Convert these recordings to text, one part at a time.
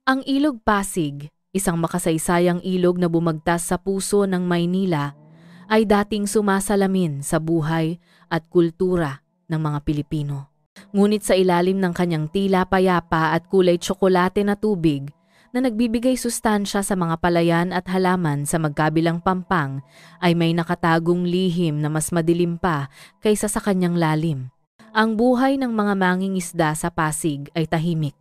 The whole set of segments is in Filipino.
Ang Ilog Pasig, isang makasaysayang ilog na bumagtas sa puso ng Maynila, ay dating sumasalamin sa buhay at kultura ng mga Pilipino. Ngunit sa ilalim ng kanyang tila payapa at kulay tsokolate na tubig na nagbibigay sustansya sa mga palayan at halaman sa magkabilang pampang, ay may nakatagong lihim na mas madilim pa kaysa sa kanyang lalim. Ang buhay ng mga mangingisda sa Pasig ay tahimik,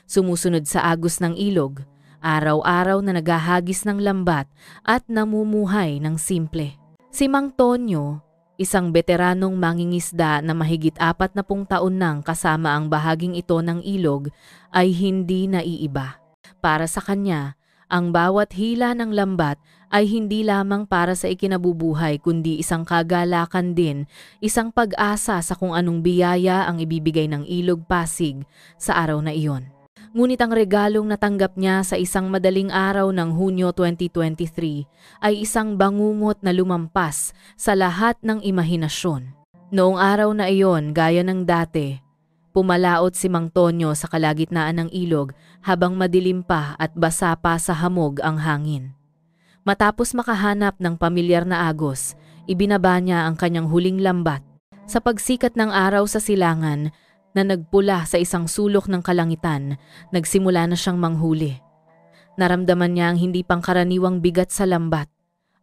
sumusunod sa agos ng ilog, araw-araw na naghahagis ng lambat at namumuhay ng simple. Si Mang Tonyo, isang veteranong mangingisda na mahigit 40 taon nang kasama ang bahaging ito ng ilog, ay hindi naiiba. Para sa kanya, ang bawat hila ng lambat ay hindi lamang para sa ikinabubuhay kundi isang kagalakan din, isang pag-asa sa kung anong biyaya ang ibibigay ng Ilog Pasig sa araw na iyon. Ngunit ang regalong natanggap niya sa isang madaling araw ng Hunyo 2023 ay isang bangungot na lumampas sa lahat ng imahinasyon. Noong araw na iyon, gaya ng dati, pumalaot si Mang Tonyo sa kalagitnaan ng ilog habang madilim pa at basa pa sa hamog ang hangin. Matapos makahanap ng pamilyar na agos, ibinaba niya ang kanyang huling lambat. Sa pagsikat ng araw sa silangan na nagpula sa isang sulok ng kalangitan, nagsimula na siyang manghuli. Naramdaman niya ang hindi pangkaraniwang bigat sa lambat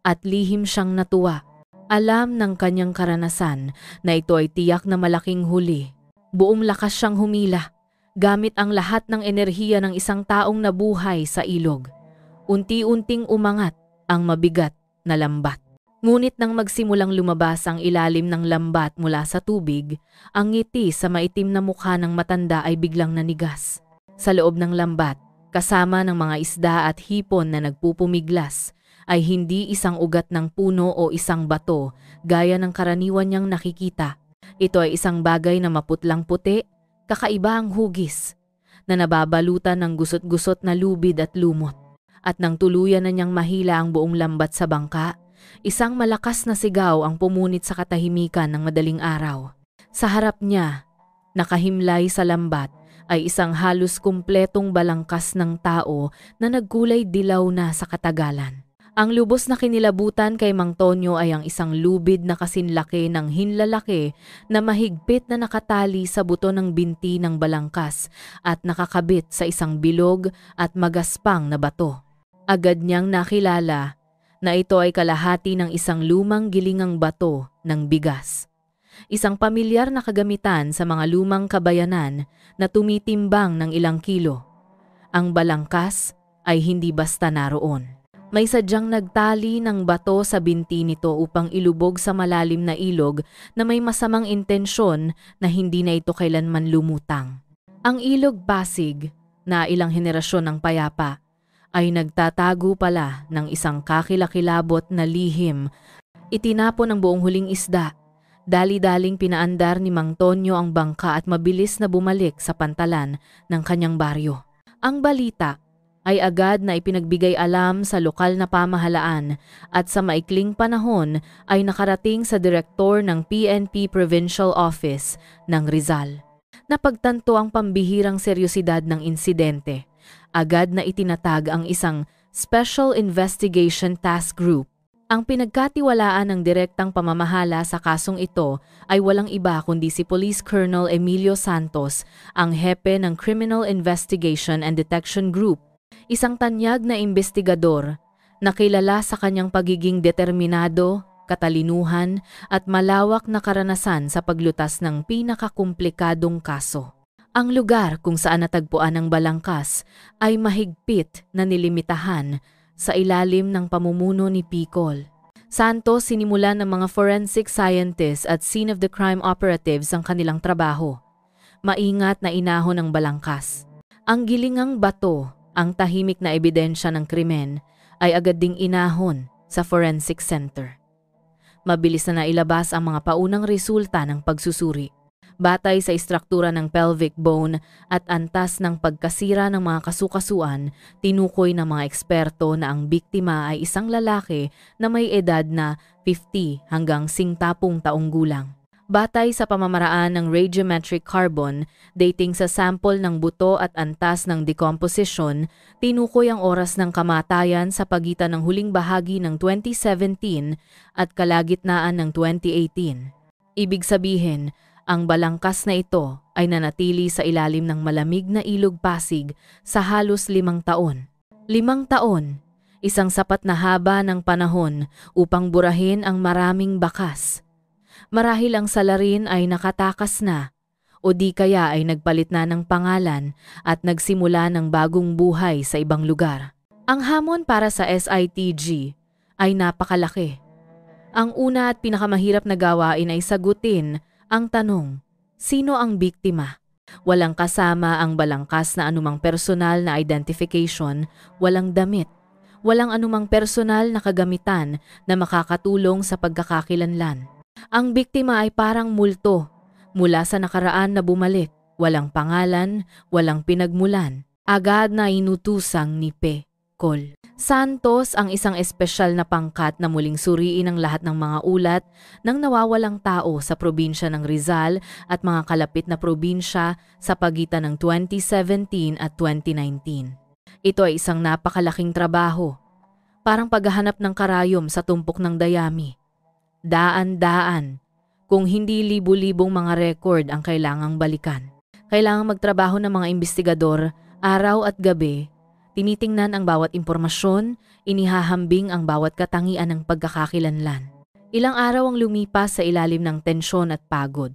at lihim siyang natuwa. Alam ng kanyang karanasan na ito ay tiyak na malaking huli. Buong lakas siyang humila, gamit ang lahat ng enerhiya ng isang taong nabuhay sa ilog. Unti-unting umangat ang mabigat na lambat. Ngunit nang magsimulang lumabas ang ilalim ng lambat mula sa tubig, ang ngiti sa maitim na mukha ng matanda ay biglang nanigas. Sa loob ng lambat, kasama ng mga isda at hipon na nagpupumiglas, ay hindi isang ugat ng puno o isang bato gaya ng karaniwan niyang nakikita. Ito ay isang bagay na maputlang puti, kakaiba ang hugis, na nababalutan ng gusot-gusot na lubid at lumot. At nang tuluyan na niyang mahila ang buong lambat sa bangka, isang malakas na sigaw ang pumunit sa katahimikan ng madaling araw. Sa harap niya, nakahimlay sa lambat, ay isang halos kumpletong balangkas ng tao na nagkulay dilaw na sa katagalan. Ang lubos na kinilabutan kay Mang Tonyo ay ang isang lubid na kasinlaki ng hinlalaki na mahigpit na nakatali sa buto ng binti ng balangkas at nakakabit sa isang bilog at magaspang na bato. Agad niyang nakilala na ito ay kalahati ng isang lumang gilingang bato ng bigas. Isang pamilyar na kagamitan sa mga lumang kabayanan na tumitimbang ng ilang kilo. Ang balangkas ay hindi basta naroon. May sadyang nagtali ng bato sa binti nito upang ilubog sa malalim na ilog na may masamang intensyon na hindi na ito kailanman lumutang. Ang Ilog Pasig, na ilang henerasyon ng payapa, ay nagtatago pala ng isang kakilakilabot na lihim. Itinapon ang buong huling isda. Dali-daling pinaandar ni Mang Tonyo ang bangka at mabilis na bumalik sa pantalan ng kanyang baryo. Ang balita ay agad na ipinagbigay alam sa lokal na pamahalaan at sa maikling panahon ay nakarating sa direktor ng PNP Provincial Office ng Rizal. Napagtanto ang pambihirang seryosidad ng insidente. Agad na itinatag ang isang Special Investigation Task Group. Ang pinagkatiwalaan ng direktang pamamahala sa kasong ito ay walang iba kundi si Police Colonel Emilio Santos, ang hepe ng Criminal Investigation and Detection Group, isang tanyag na investigador na kilala sa kanyang pagiging determinado, katalinuhan at malawak na karanasan sa paglutas ng pinakakumplikadong kaso. Ang lugar kung saan natagpuan ang balangkas ay mahigpit na nilimitahan sa ilalim ng pamumuno ni Picol. Santos sinimulan ng mga forensic scientists at scene of the crime operatives ang kanilang trabaho. Maingat na inahon ang balangkas. Ang gilingang bato, ang tahimik na ebidensya ng krimen, ay agad ding inahon sa forensic center. Mabilis na nailabas ang mga paunang resulta ng pagsusuri. Batay sa istruktura ng pelvic bone at antas ng pagkasira ng mga kasukasuan, tinukoy ng mga eksperto na ang biktima ay isang lalaki na may edad na 50 hanggang 50 taong gulang. Batay sa pamamaraan ng radiometric carbon, dating sa sample ng buto at antas ng decomposition, tinukoy ang oras ng kamatayan sa pagitan ng huling bahagi ng 2017 at kalagitnaan ng 2018. Ibig sabihin, ang balangkas na ito ay nanatili sa ilalim ng malamig na ilog Pasig sa halos 5 taon. 5 taon, isang sapat na haba ng panahon upang burahin ang maraming bakas. Marahil ang salarin ay nakatakas na o di kaya ay nagpalit na ng pangalan at nagsimula ng bagong buhay sa ibang lugar. Ang hamon para sa SITG ay napakalaki. Ang una at pinakamahirap na gawain ay sagutin ang tanong, sino ang biktima? Walang kasama ang balangkas na anumang personal na identification, walang damit, walang anumang personal na kagamitan na makakatulong sa pagkakakilanlan. Ang biktima ay parang multo, mula sa nakaraan na bumalik, walang pangalan, walang pinagmulan, agad na inutusang ni P. Col. Santos ang isang espesyal na pangkat na muling suriin ang lahat ng mga ulat ng nawawalang tao sa probinsya ng Rizal at mga kalapit na probinsya sa pagitan ng 2017 at 2019. Ito ay isang napakalaking trabaho, parang paghahanap ng karayom sa tumpok ng dayami. Daan-daan, kung hindi libu-libong mga record ang kailangang balikan. Kailangang magtrabaho ng mga investigador araw at gabi, tinitingnan ang bawat impormasyon, inihahambing ang bawat katangian ng pagkakakilanlan. Ilang araw ang lumipas sa ilalim ng tensyon at pagod.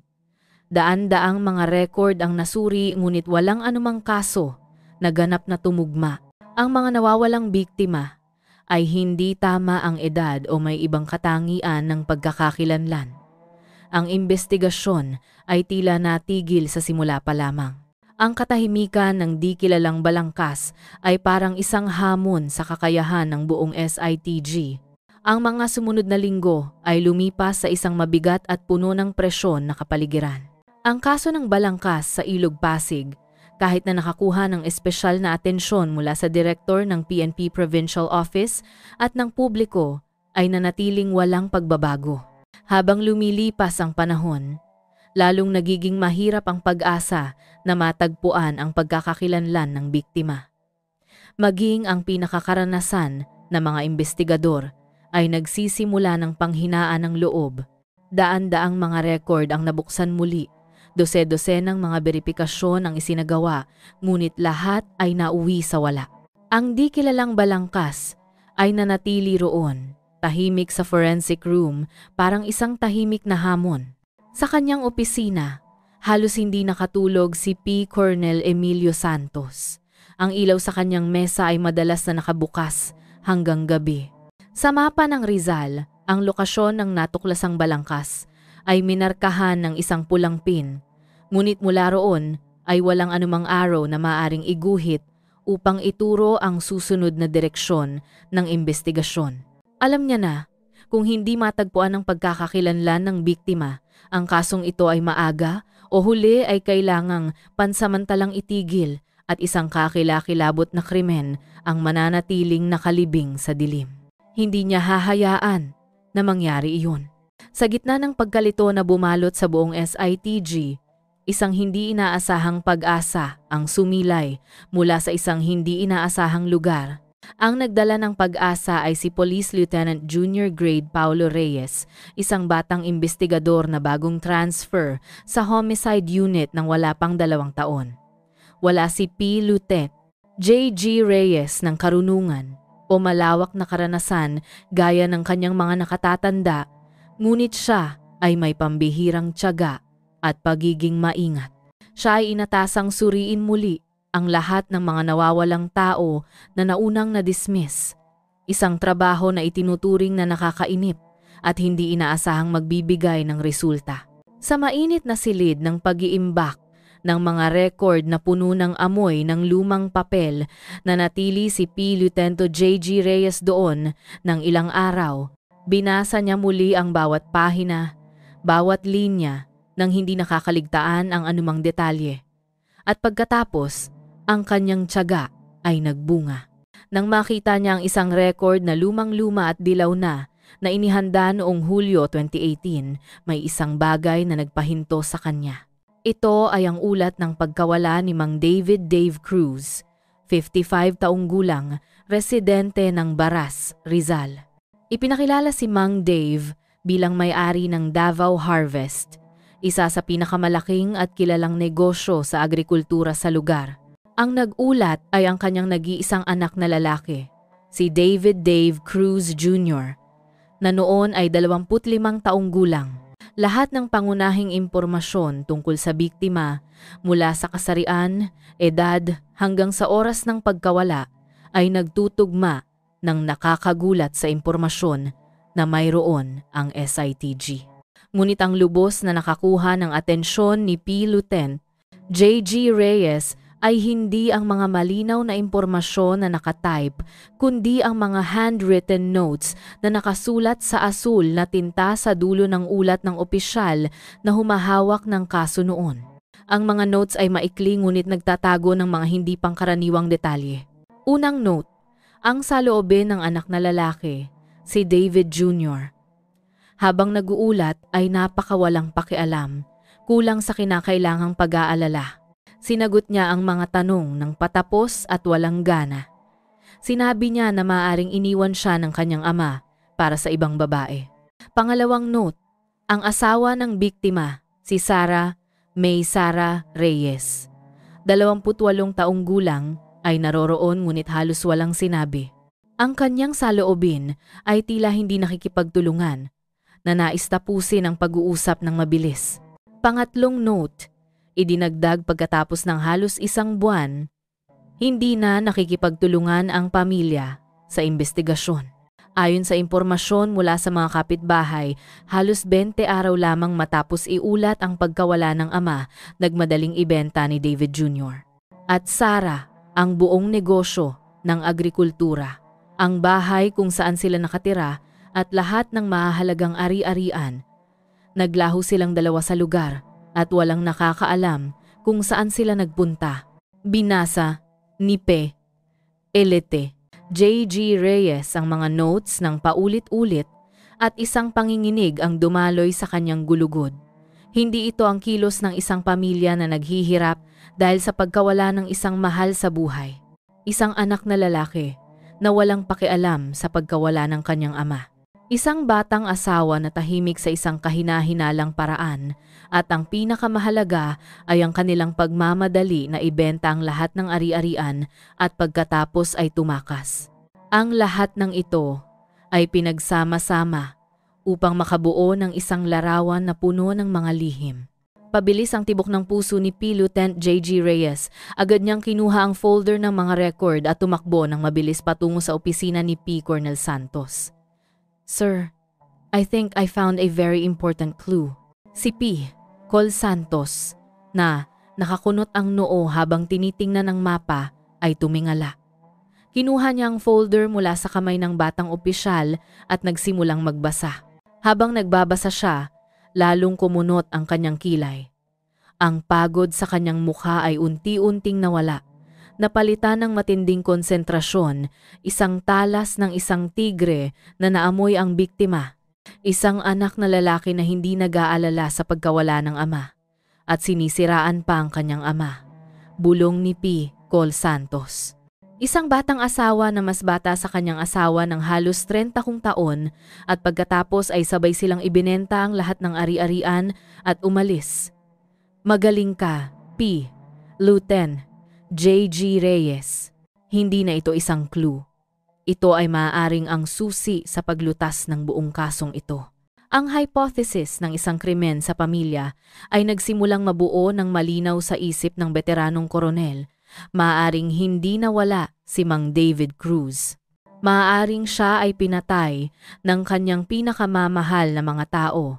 Daan-daang mga record ang nasuri ngunit walang anumang kaso na ganap na tumugma. Ang mga nawawalang biktima ay hindi tama ang edad o may ibang katangian ng pagkakakilanlan. Ang investigasyon ay tila natigil sa simula pa lamang. Ang katahimikan ng di kilalang balangkas ay parang isang hamon sa kakayahan ng buong SITG. Ang mga sumunod na linggo ay lumipas sa isang mabigat at puno ng presyon na kapaligiran. Ang kaso ng balangkas sa Ilog Pasig, kahit na nakakuha ng espesyal na atensyon mula sa direktor ng PNP Provincial Office at ng publiko, ay nanatiling walang pagbabago. Habang lumilipas ang panahon, lalong nagiging mahirap ang pag-asa na matagpuan ang pagkakakilanlan ng biktima. Maging ang pinakakaranasan ng mga investigador ay nagsisimula ng panghinaan ng loob. Daan-daang mga record ang nabuksan muli. Dose-dosenang mga beripikasyon ang isinagawa, ngunit lahat ay nauwi sa wala. Ang di kilalang balangkas ay nanatili roon, tahimik sa forensic room, parang isang tahimik na hamon. Sa kanyang opisina, halos hindi nakatulog si P. Cornel Emilio Santos. Ang ilaw sa kanyang mesa ay madalas na nakabukas hanggang gabi. Sa mapa ng Rizal, ang lokasyon ng natuklasang balangkas ay minarkahan ng isang pulang pin. Ngunit mula roon ay walang anumang araw na maaring iguhit upang ituro ang susunod na direksyon ng investigasyon. Alam niya na, kung hindi matagpuan ang pagkakakilanlan ng biktima, ang kasong ito ay maaga o huli ay kailangang pansamantalang itigil at isang kakilakilabot na krimen ang mananatiling nakalibing sa dilim. Hindi niya hahayaan na mangyari iyon. Sa gitna ng pagkalito na bumalot sa buong SITG, isang hindi inaasahang pag-asa ang sumilay mula sa isang hindi inaasahang lugar. Ang nagdala ng pag-asa ay si Police Lieutenant Junior Grade Paulo Reyes, isang batang investigador na bagong transfer sa homicide unit ng wala pang 2 taon. Wala si P. Lieutenant J.G. Reyes ng karunungan o malawak na karanasan gaya ng kanyang mga nakatatanda, ngunit siya ay may pambihirang tiyaga at pagiging maingat. Siya ay inatasang suriin muli ang lahat ng mga nawawalang tao na naunang na-dismiss. Isang trabaho na itinuturing na nakakainip at hindi inaasahang magbibigay ng resulta. Sa mainit na silid ng pag-iimbak ng mga record na puno ng amoy ng lumang papel, nanatili si P. Lieutenant J.G. Reyes doon ng ilang araw. Binasa niya muli ang bawat pahina, bawat linya, nang hindi nakakaligtaan ang anumang detalye. At pagkatapos, ang kanyang tiyaga ay nagbunga. Nang makita niya ang isang record na lumang-luma at dilaw na, na inihanda noong Hulyo 2018, may isang bagay na nagpahinto sa kanya. Ito ay ang ulat ng pagkawala ni Mang David Dave Cruz, 55 taong gulang, residente ng Baras, Rizal. Ipinakilala si Mang Dave bilang may-ari ng Davao Harvest, isa sa pinakamalaking at kilalang negosyo sa agrikultura sa lugar. Ang nag-ulat ay ang kanyang nag-iisang anak na lalaki, si David Dave Cruz Jr., na noon ay 25 taong gulang. Lahat ng pangunahing impormasyon tungkol sa biktima mula sa kasarian, edad hanggang sa oras ng pagkawala ay nagtutugma ng nakakagulat sa impormasyon na mayroon ang SITG. Ngunit ang lubos na nakakuha ng atensyon ni P. Lieutenant J.G. Reyes ay hindi ang mga malinaw na impormasyon na nakatype, kundi ang mga handwritten notes na nakasulat sa asul na tinta sa dulo ng ulat ng opisyal na humahawak ng kaso noon. Ang mga notes ay maikli ngunit nagtatago ng mga hindi pangkaraniwang detalye. Unang note, ang saloobin ng anak na lalaki, si David Jr. Habang nag-uulat ay napakawalang pakialam, kulang sa kinakailangang pag-aalala. Sinagot niya ang mga tanong ng patapos at walang gana. Sinabi niya na maaaring iniwan siya ng kanyang ama para sa ibang babae. Pangalawang note, ang asawa ng biktima, si Sarah May Sara Reyes, 28 taong gulang, ay naroroon ngunit halos walang sinabi. Ang kanyang saloobin ay tila hindi nakikipagtulungan, na nais tapusin ang pag-uusap ng mabilis. Pangatlong note, idinagdag pagkatapos ng halos isang buwan, hindi na nakikipagtulungan ang pamilya sa investigasyon. Ayon sa impormasyon mula sa mga kapitbahay, halos 20 araw lamang matapos iulat ang pagkawala ng ama, nagmadaling ibenta ni David Jr. at Sarah ang buong negosyo ng agrikultura, ang bahay kung saan sila nakatira at lahat ng mahahalagang ari-arian. Naglaho silang dalawa sa lugar at walang nakakaalam kung saan sila nagpunta. Binasa ni P. Elete J.G. Reyes ang mga notes ng paulit-ulit at isang panginginig ang dumaloy sa kanyang gulugod. Hindi ito ang kilos ng isang pamilya na naghihirap dahil sa pagkawala ng isang mahal sa buhay. Isang anak na lalaki na walang pakialam sa pagkawala ng kanyang ama. Isang batang asawa na tahimik sa isang kahina-hinalang paraan at ang pinakamahalaga ay ang kanilang pagmamadali na ibenta ang lahat ng ari-arian at pagkatapos ay tumakas. Ang lahat ng ito ay pinagsama-sama upang makabuo ng isang larawan na puno ng mga lihim. Pabilis ang tibok ng puso ni P. Lieutenant J.G. Reyes. Agad niyang kinuha ang folder ng mga record at tumakbo ng mabilis patungo sa opisina ni P. Cornel Santos. Sir, I think I found a very important clue. Si P. Col Santos, na nakakunot ang noo habang tinitingnan ng mapa, ay tumingala. Kinuha niya ang folder mula sa kamay ng batang opisyal at nagsimulang magbasa. Habang nagbabasa siya, lalong kumunot ang kanyang kilay. Ang pagod sa kanyang mukha ay unti-unting nawala. Napalitan ng matinding konsentrasyon, isang talas ng isang tigre na naamoy ang biktima. Isang anak na lalaki na hindi nag-aalala sa pagkawala ng ama. At sinisiraan pa ang kanyang ama. Bulong ni P. Col Santos. Isang batang asawa na mas bata sa kanyang asawa ng halos 30 taon at pagkatapos ay sabay silang ibinenta ang lahat ng ari-arian at umalis. Magaling ka, P. Lieutenant J.G. Reyes. Hindi na ito isang clue. Ito ay maaaring ang susi sa paglutas ng buong kasong ito. Ang hypothesis ng isang krimen sa pamilya ay nagsimulang mabuo ng malinaw sa isip ng veteranong koronel. Maaaring hindi nawala si Mang David Cruz. Maaaring siya ay pinatay ng kanyang pinakamamahal na mga tao.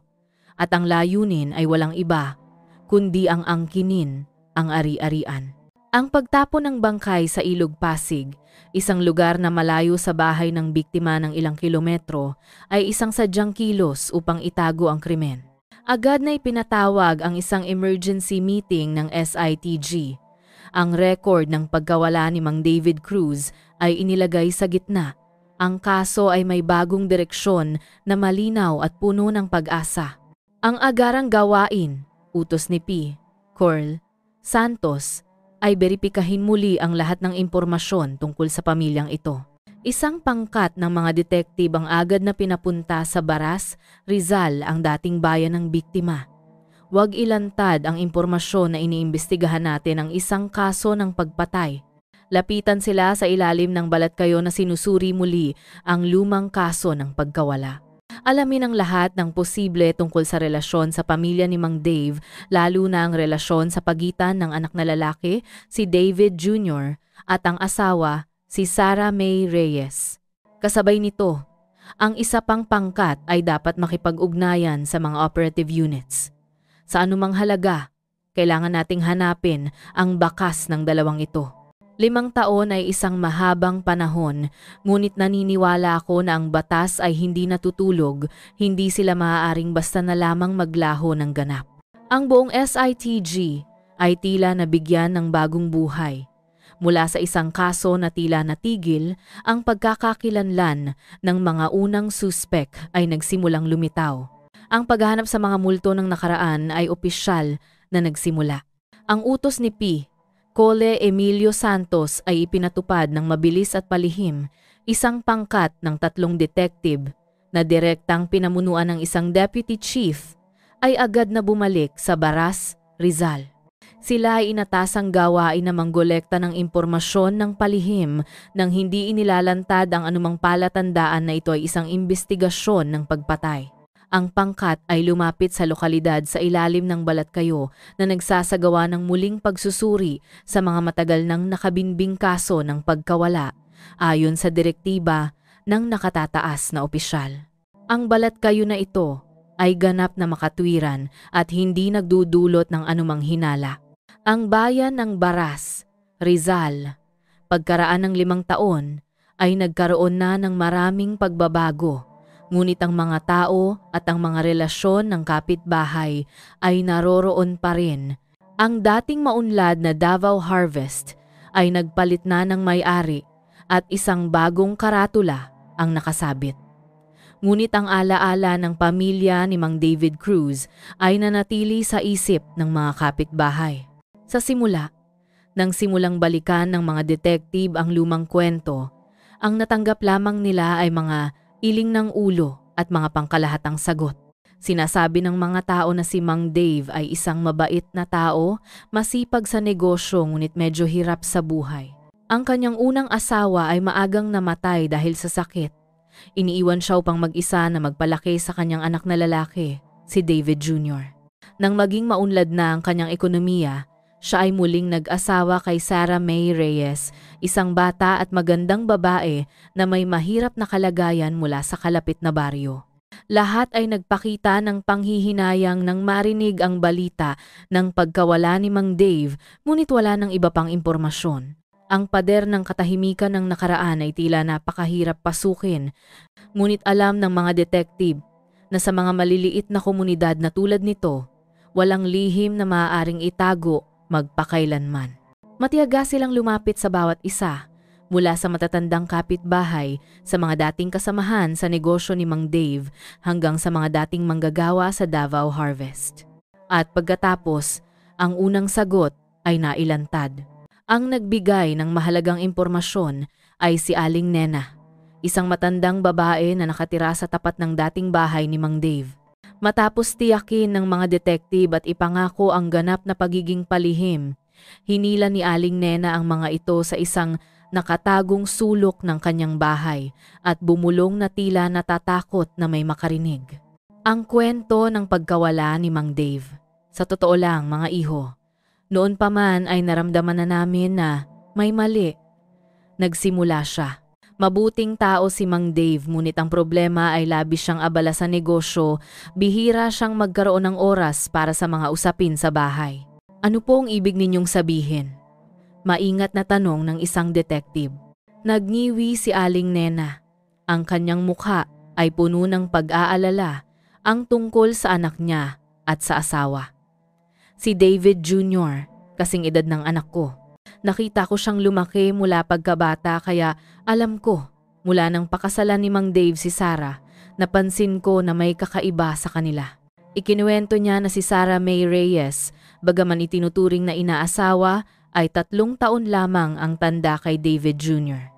At ang layunin ay walang iba, kundi ang angkinin ang ari-arian. Ang pagtapon ng bangkay sa Ilog Pasig, isang lugar na malayo sa bahay ng biktima ng ilang kilometro, ay isang sadyang kilos upang itago ang krimen. Agad na ipinatawag ang isang emergency meeting ng SITG. Ang record ng pagkawala ni Mang David Cruz ay inilagay sa gitna Ang kaso ay may bagong direksyon na malinaw at puno ng pag-asa. Ang agarang gawain, utos ni P. Corl Santos, ay beripikahin muli ang lahat ng impormasyon tungkol sa pamilyang ito. Isang pangkat ng mga detektib ang agad na pinapunta sa Baras, Rizal, ang dating bayan ng biktima. Huwag ilantad ang impormasyon na iniimbestigahan natin ang isang kaso ng pagpatay. Lapitan sila sa ilalim ng balat-kayo na sinusuri muli ang lumang kaso ng pagkawala. Alamin ang lahat ng posible tungkol sa relasyon sa pamilya ni Mang Dave, lalo na ang relasyon sa pagitan ng anak na lalaki, si David Jr., at ang asawa, si Sarah May Reyes. Kasabay nito, ang isa pang pangkat ay dapat makipag-ugnayan sa mga operative units. Sa anumang halaga, kailangan nating hanapin ang bakas ng dalawang ito. 5 taon ay isang mahabang panahon, ngunit naniniwala ako na ang batas ay hindi natutulog, hindi sila maaaring basta na lamang maglaho ng ganap. Ang buong SITG ay tila nabigyan ng bagong buhay. Mula sa isang kaso na tila natigil, ang pagkakakilanlan ng mga unang suspek ay nagsimulang lumitaw. Ang paghahanap sa mga multo ng nakaraan ay opisyal na nagsimula. Ang utos ni P. Cole Emilio Santos ay ipinatupad ng mabilis at palihim, isang pangkat ng 3 detective na direktang pinamunuan ng isang deputy chief ay agad na bumalik sa Baras, Rizal. Sila ay inatasang gawain na manggolekta ng impormasyon ng palihim nang hindi inilalantad ang anumang palatandaan na ito ay isang imbestigasyon ng pagpatay. Ang pangkat ay lumapit sa lokalidad sa ilalim ng balat-kayo na nagsasagawa ng muling pagsusuri sa mga matagal nang nakabinbing kaso ng pagkawala ayon sa direktiba ng nakatataas na opisyal. Ang balat-kayo na ito ay ganap na makatwiran at hindi nagdudulot ng anumang hinala. Ang bayan ng Baras, Rizal, pagkaraan ng 5 taon ay nagkaroon na ng maraming pagbabago. Ngunit ang mga tao at ang mga relasyon ng kapitbahay ay naroroon pa rin. Ang dating maunlad na Davao Harvest ay nagpalit na ng may-ari at isang bagong karatula ang nakasabit. Ngunit ang alaala ng pamilya ni Mang David Cruz ay nanatili sa isip ng mga kapitbahay. Sa simula, nang simulang balikan ng mga detective ang lumang kwento, ang natanggap lamang nila ay mga iling ng ulo at mga pangkalahatang sagot. Sinasabi ng mga tao na si Mang Dave ay isang mabait na tao, masipag sa negosyo ngunit medyo hirap sa buhay. Ang kanyang unang asawa ay maagang namatay dahil sa sakit. Iniiwan siya upang mag-isa na magpalaki sa kanyang anak na lalaki, si David Jr. Nang maging maunlad na ang kanyang ekonomiya, siya ay muling nag-asawa kay Sarah May Reyes, isang bata at magandang babae na may mahirap na kalagayan mula sa kalapit na baryo. Lahat ay nagpakita ng panghihinayang nang marinig ang balita ng pagkawala ni Mang Dave, ngunit wala ng iba pang impormasyon. Ang pader ng katahimikan ng nakaraan ay tila napakahirap pasukin, ngunit alam ng mga detective na sa mga maliliit na komunidad na tulad nito, walang lihim na maaaring itago magpakailanman. Matiyaga silang lumapit sa bawat isa, mula sa matatandang kapitbahay, sa mga dating kasamahan sa negosyo ni Mang Dave hanggang sa mga dating manggagawa sa Davao Harvest. At pagkatapos, ang unang sagot ay nailantad. Ang nagbigay ng mahalagang impormasyon ay si Aling Nena, isang matandang babae na nakatira sa tapat ng dating bahay ni Mang Dave. Matapos tiyakin ng mga detective at ipangako ang ganap na pagiging palihim, hinila ni Aling Nena ang mga ito sa isang nakatagong sulok ng kanyang bahay at bumulong na tila natatakot na may makarinig. Ang kwento ng pagkawala ni Mang Dave. Sa totoo lang, mga iho, noon pa man ay naramdaman na namin na may mali. Nagsimula siya. Mabuting tao si Mang Dave, ngunit ang problema ay labis siyang abala sa negosyo, bihira siyang magkaroon ng oras para sa mga usapin sa bahay. Ano po ang ibig ninyong sabihin? Maingat na tanong ng isang detective. Nagngiwi si Aling Nena. Ang kanyang mukha ay puno ng pag-aalala, ang tungkol sa anak niya at sa asawa. Si David Jr., kasing edad ng anak ko. Nakita ko siyang lumaki mula pagkabata kaya alam ko Mula nang pakasalan ni Mang Dave si Sarah, napansin ko na may kakaiba sa kanila. Ikinuwento niya na si Sarah May Reyes, bagaman itinuturing na inaasawa, ay 3 taon lamang ang tanda kay David Jr.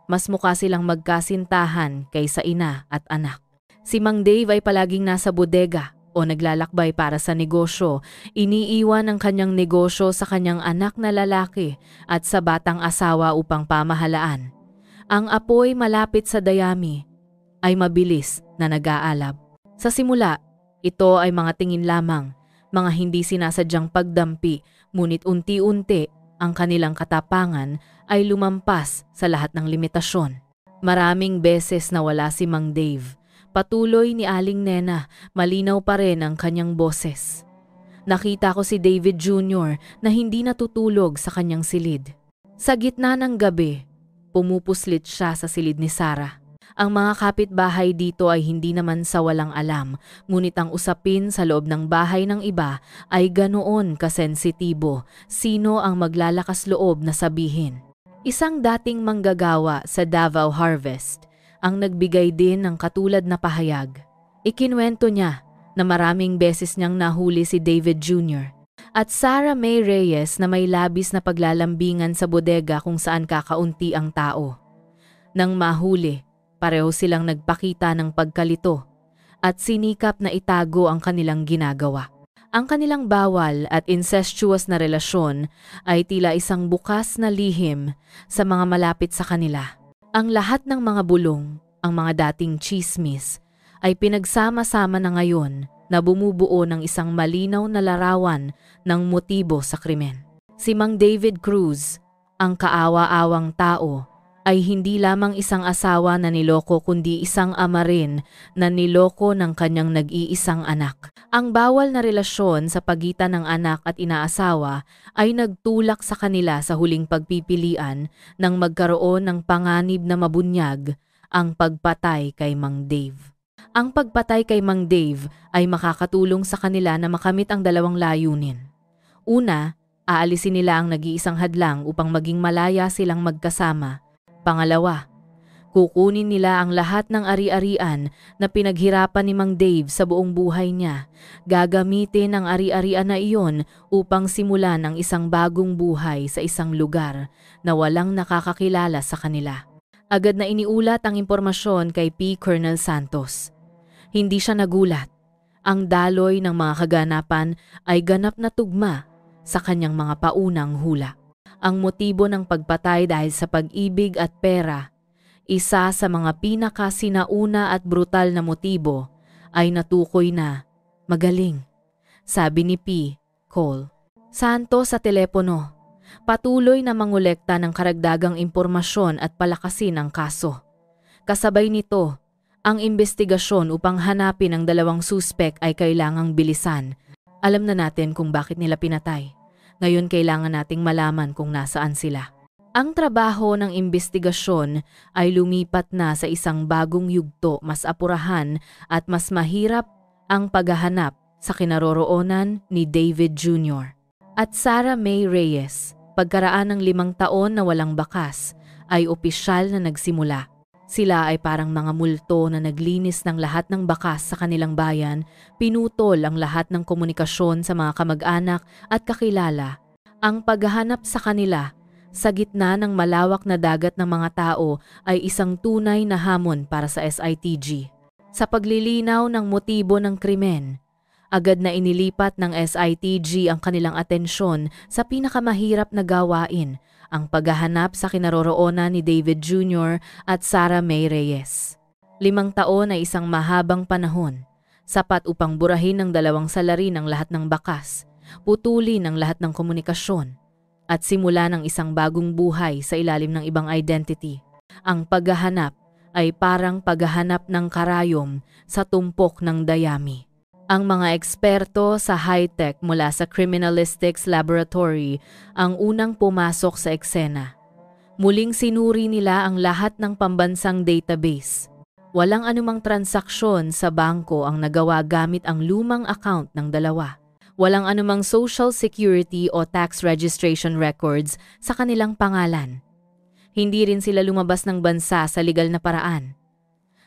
Mas mukha silang magkasintahan kaysa ina at anak. Si Mang Dave ay palaging nasa bodega o naglalakbay para sa negosyo. Iniiwan ang kanyang negosyo sa kanyang anak na lalaki at sa batang asawa upang pamahalaan. Ang apoy malapit sa dayami ay mabilis na nag-aalab. Sa simula, ito ay mga tingin lamang, mga hindi sinasadyang pagdampi, ngunit unti-unti ang kanilang katapangan ay lumampas sa lahat ng limitasyon. Maraming beses nawala si Mang Dave. Patuloy ni Aling Nena, malinaw pa rin ang kanyang boses. Nakita ko si David Jr. na hindi natutulog sa kanyang silid. Sa gitna ng gabi, pumupuslit siya sa silid ni Sarah. Ang mga kapitbahay dito ay hindi naman sa walang alam, ngunit ang usapin sa loob ng bahay ng iba ay ganoon kasensitibo. Sino ang maglalakas loob na sabihin? Isang dating manggagawa sa Davao Harvest ang nagbigay din ng katulad na pahayag. Ikinwento niya na maraming beses niyang nahuli si David Jr. at Sarah May Reyes na may labis na paglalambingan sa bodega kung saan kakaunti ang tao. Nang mahuli, pareho silang nagpakita ng pagkalito at sinikap na itago ang kanilang ginagawa. Ang kanilang bawal at incestuous na relasyon ay tila isang bukas na lihim sa mga malapit sa kanila. Ang lahat ng mga bulong, ang mga dating chismis, ay pinagsama-sama na ngayon na bumubuo ng isang malinaw na larawan ng motibo sa krimen. Si Mang David Cruz, ang kaawa-awang tao, ay hindi lamang isang asawa na niloko kundi isang ama rin na niloko ng kanyang nag-iisang anak. Ang bawal na relasyon sa pagitan ng anak at inaasawa ay nagtulak sa kanila sa huling pagpipilian nang magkaroon ng panganib na mabunyag, ang pagpatay kay Mang Dave. Ang pagpatay kay Mang Dave ay makakatulong sa kanila na makamit ang 2 layunin. Una, aalisin nila ang nag-iisang hadlang upang maging malaya silang magkasama. Pangalawa, kukunin nila ang lahat ng ari-arian na pinaghirapan ni Mang Dave sa buong buhay niya. Gagamitin ang ari-arian na iyon upang simulan ang isang bagong buhay sa isang lugar na walang nakakakilala sa kanila. Agad na iniulat ang impormasyon kay P. Colonel Santos. Hindi siya nagulat. Ang daloy ng mga kaganapan ay ganap na tugma sa kanyang mga paunang hula. Ang motibo ng pagpatay dahil sa pag-ibig at pera, isa sa mga pinakasinauna at brutal na motibo, ay natukoy na magaling, sabi ni P. Cole Santos sa telepono. Patuloy na mangolekta ng karagdagang impormasyon at palakasin ang kaso. Kasabay nito, ang investigasyon upang hanapin ang 2 suspek ay kailangang bilisan. Alam na natin kung bakit nila pinatay. Ngayon kailangan nating malaman kung nasaan sila. Ang trabaho ng investigasyon ay lumipat na sa isang bagong yugto, mas apurahan at mas mahirap ang paghahanap sa kinaroroonan ni David Jr. at Sarah May Reyes. Pagkaraan ng 5 taon na walang bakas, ay opisyal na nagsimula. Sila ay parang mga multo na naglinis ng lahat ng bakas sa kanilang bayan, pinutol ang lahat ng komunikasyon sa mga kamag-anak at kakilala. Ang paghahanap sa kanila sa gitna ng malawak na dagat ng mga tao ay isang tunay na hamon para sa SITG. Sa paglilinaw ng motibo ng krimen, agad na inilipat ng SITG ang kanilang atensyon sa pinakamahirap na gawain, ang paghahanap sa kinaroroonan ni David Jr. at Sarah May Reyes. 5 taon ay isang mahabang panahon, sapat upang burahin ng 2 salarin ang lahat ng bakas, putulin ang lahat ng komunikasyon, at simula ng isang bagong buhay sa ilalim ng ibang identity. Ang paghahanap ay parang paghahanap ng karayom sa tumpok ng dayami. Ang mga eksperto sa high-tech mula sa Criminalistics Laboratory ang unang pumasok sa eksena. Muling sinuri nila ang lahat ng pambansang database. Walang anumang transaksyon sa bangko ang nagawa gamit ang lumang account ng 2. Walang anumang social security o tax registration records sa kanilang pangalan. Hindi rin sila lumabas ng bansa sa legal na paraan.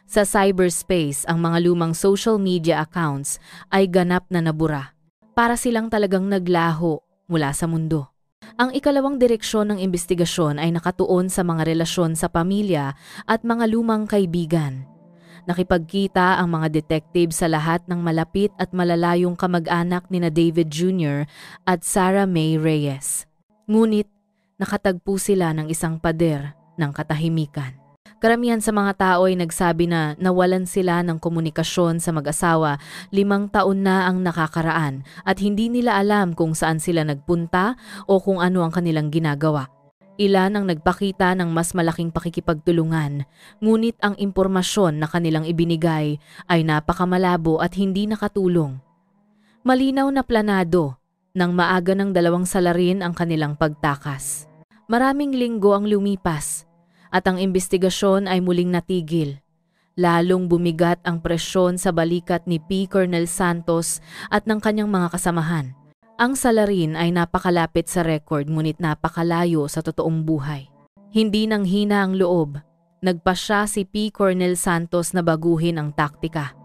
Sa cyberspace, ang mga lumang social media accounts ay ganap na nabura. Para silang talagang naglaho mula sa mundo. Ang ikalawang direksyon ng investigasyon ay nakatuon sa mga relasyon sa pamilya at mga lumang kaibigan. Nakipagkita ang mga detective sa lahat ng malapit at malalayong kamag-anak nina David Jr. at Sarah May Reyes. Ngunit, nakatagpo sila ng isang pader ng katahimikan. Karamihan sa mga tao ay nagsabi na nawalan sila ng komunikasyon sa mag-asawa 5 taon na ang nakakaraan at hindi nila alam kung saan sila nagpunta o kung ano ang kanilang ginagawa. Ilan ang nagpakita ng mas malaking pakikipagtulungan, ngunit ang impormasyon na kanilang ibinigay ay napakamalabo at hindi nakatulong. Malinaw na planado nang maaga ng 2 salarin ang kanilang pagtakas. Maraming linggo ang lumipas at ang investigasyon ay muling natigil. Lalong bumigat ang presyon sa balikat ni P. Colonel Santos at ng kanyang mga kasamahan. Ang salarin ay napakalapit sa record ngunit napakalayo sa totoong buhay. Hindi nang hina ang loob. Nagpasya si P. Colonel Santos na baguhin ang taktika.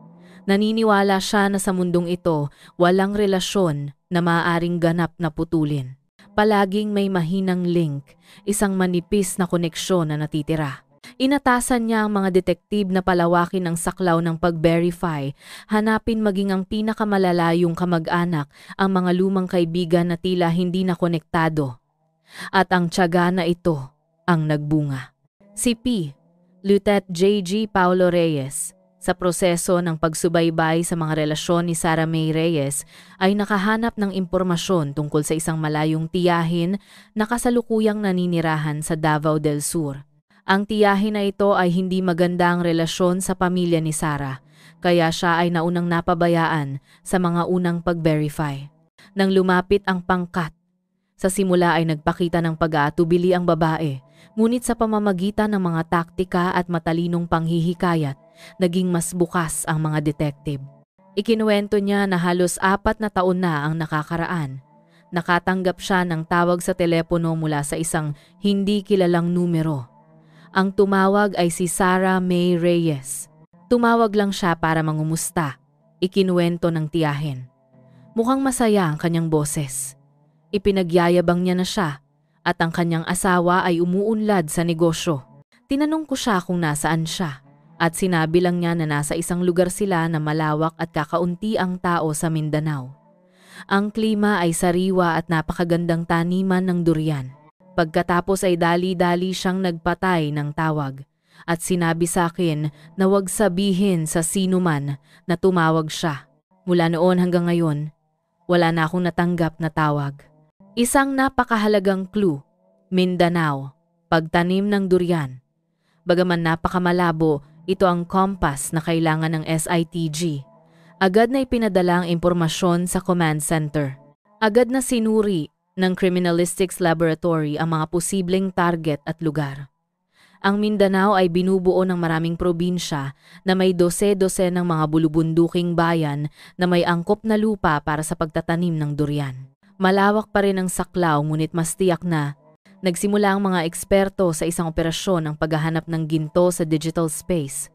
Naniniwala siya na sa mundong ito walang relasyon na maaaring ganap na putulin. Palaging may mahinang link, isang manipis na koneksyon na natitira. Inatasan niya ang mga detektive na palawakin ang saklaw ng pag-verify, hanapin maging ang pinakamalalayong kamag-anak ang mga lumang kaibigan na tila hindi na konektado. At ang tiyaga na ito ang nagbunga. Si P. Lieutenant J.G. Paulo Reyes, sa proseso ng pagsubaybay sa mga relasyon ni Sarah May Reyes ay nakahanap ng impormasyon tungkol sa isang malayong tiyahin na kasalukuyang naninirahan sa Davao del Sur. Ang tiyahin na ito ay hindi maganda ang relasyon sa pamilya ni Sarah, kaya siya ay naunang napabayaan sa mga unang pag-verify. Nang lumapit ang pangkat, sa simula ay nagpakita ng pag-aatubili ang babae, ngunit sa pamamagitan ng mga taktika at matalinong panghihikayat, naging mas bukas ang mga detective. Ikinuwento niya na halos 4 na taon na ang nakakaraan. Nakatanggap siya ng tawag sa telepono mula sa isang hindi kilalang numero. Ang tumawag ay si Sarah May Reyes. Tumawag lang siya para mangumusta. Ikinuwento ng tiyahin. Mukhang masaya ang kanyang boses. Ipinagyayabang niya na siya at ang kanyang asawa ay umuunlad sa negosyo. Tinanong ko siya kung nasaan siya. At sinabi lang niya na nasa isang lugar sila na malawak at kakaunti ang tao sa Mindanao. Ang klima ay sariwa at napakagandang taniman ng durian. Pagkatapos ay dali-dali siyang nagpatay ng tawag. At sinabi sa akin na huwag sabihin sa sino man na tumawag siya. Mula noon hanggang ngayon, wala na akong natanggap na tawag. Isang napakahalagang clue, Mindanao, pagtanim ng durian. Bagaman napakamalabo, ito ang compass na kailangan ng SITG. Agad na ipinadala ang impormasyon sa command center. Agad na sinuri ng Criminalistics Laboratory ang mga posibleng target at lugar. Ang Mindanao ay binubuo ng maraming probinsya na may 12 ng mga bulubunduking bayan na may angkop na lupa para sa pagtatanim ng durian. Malawak pa rin ang saklaw ngunit mas tiyak na nagsimula ang mga eksperto sa isang operasyon ng paghahanap ng ginto sa digital space.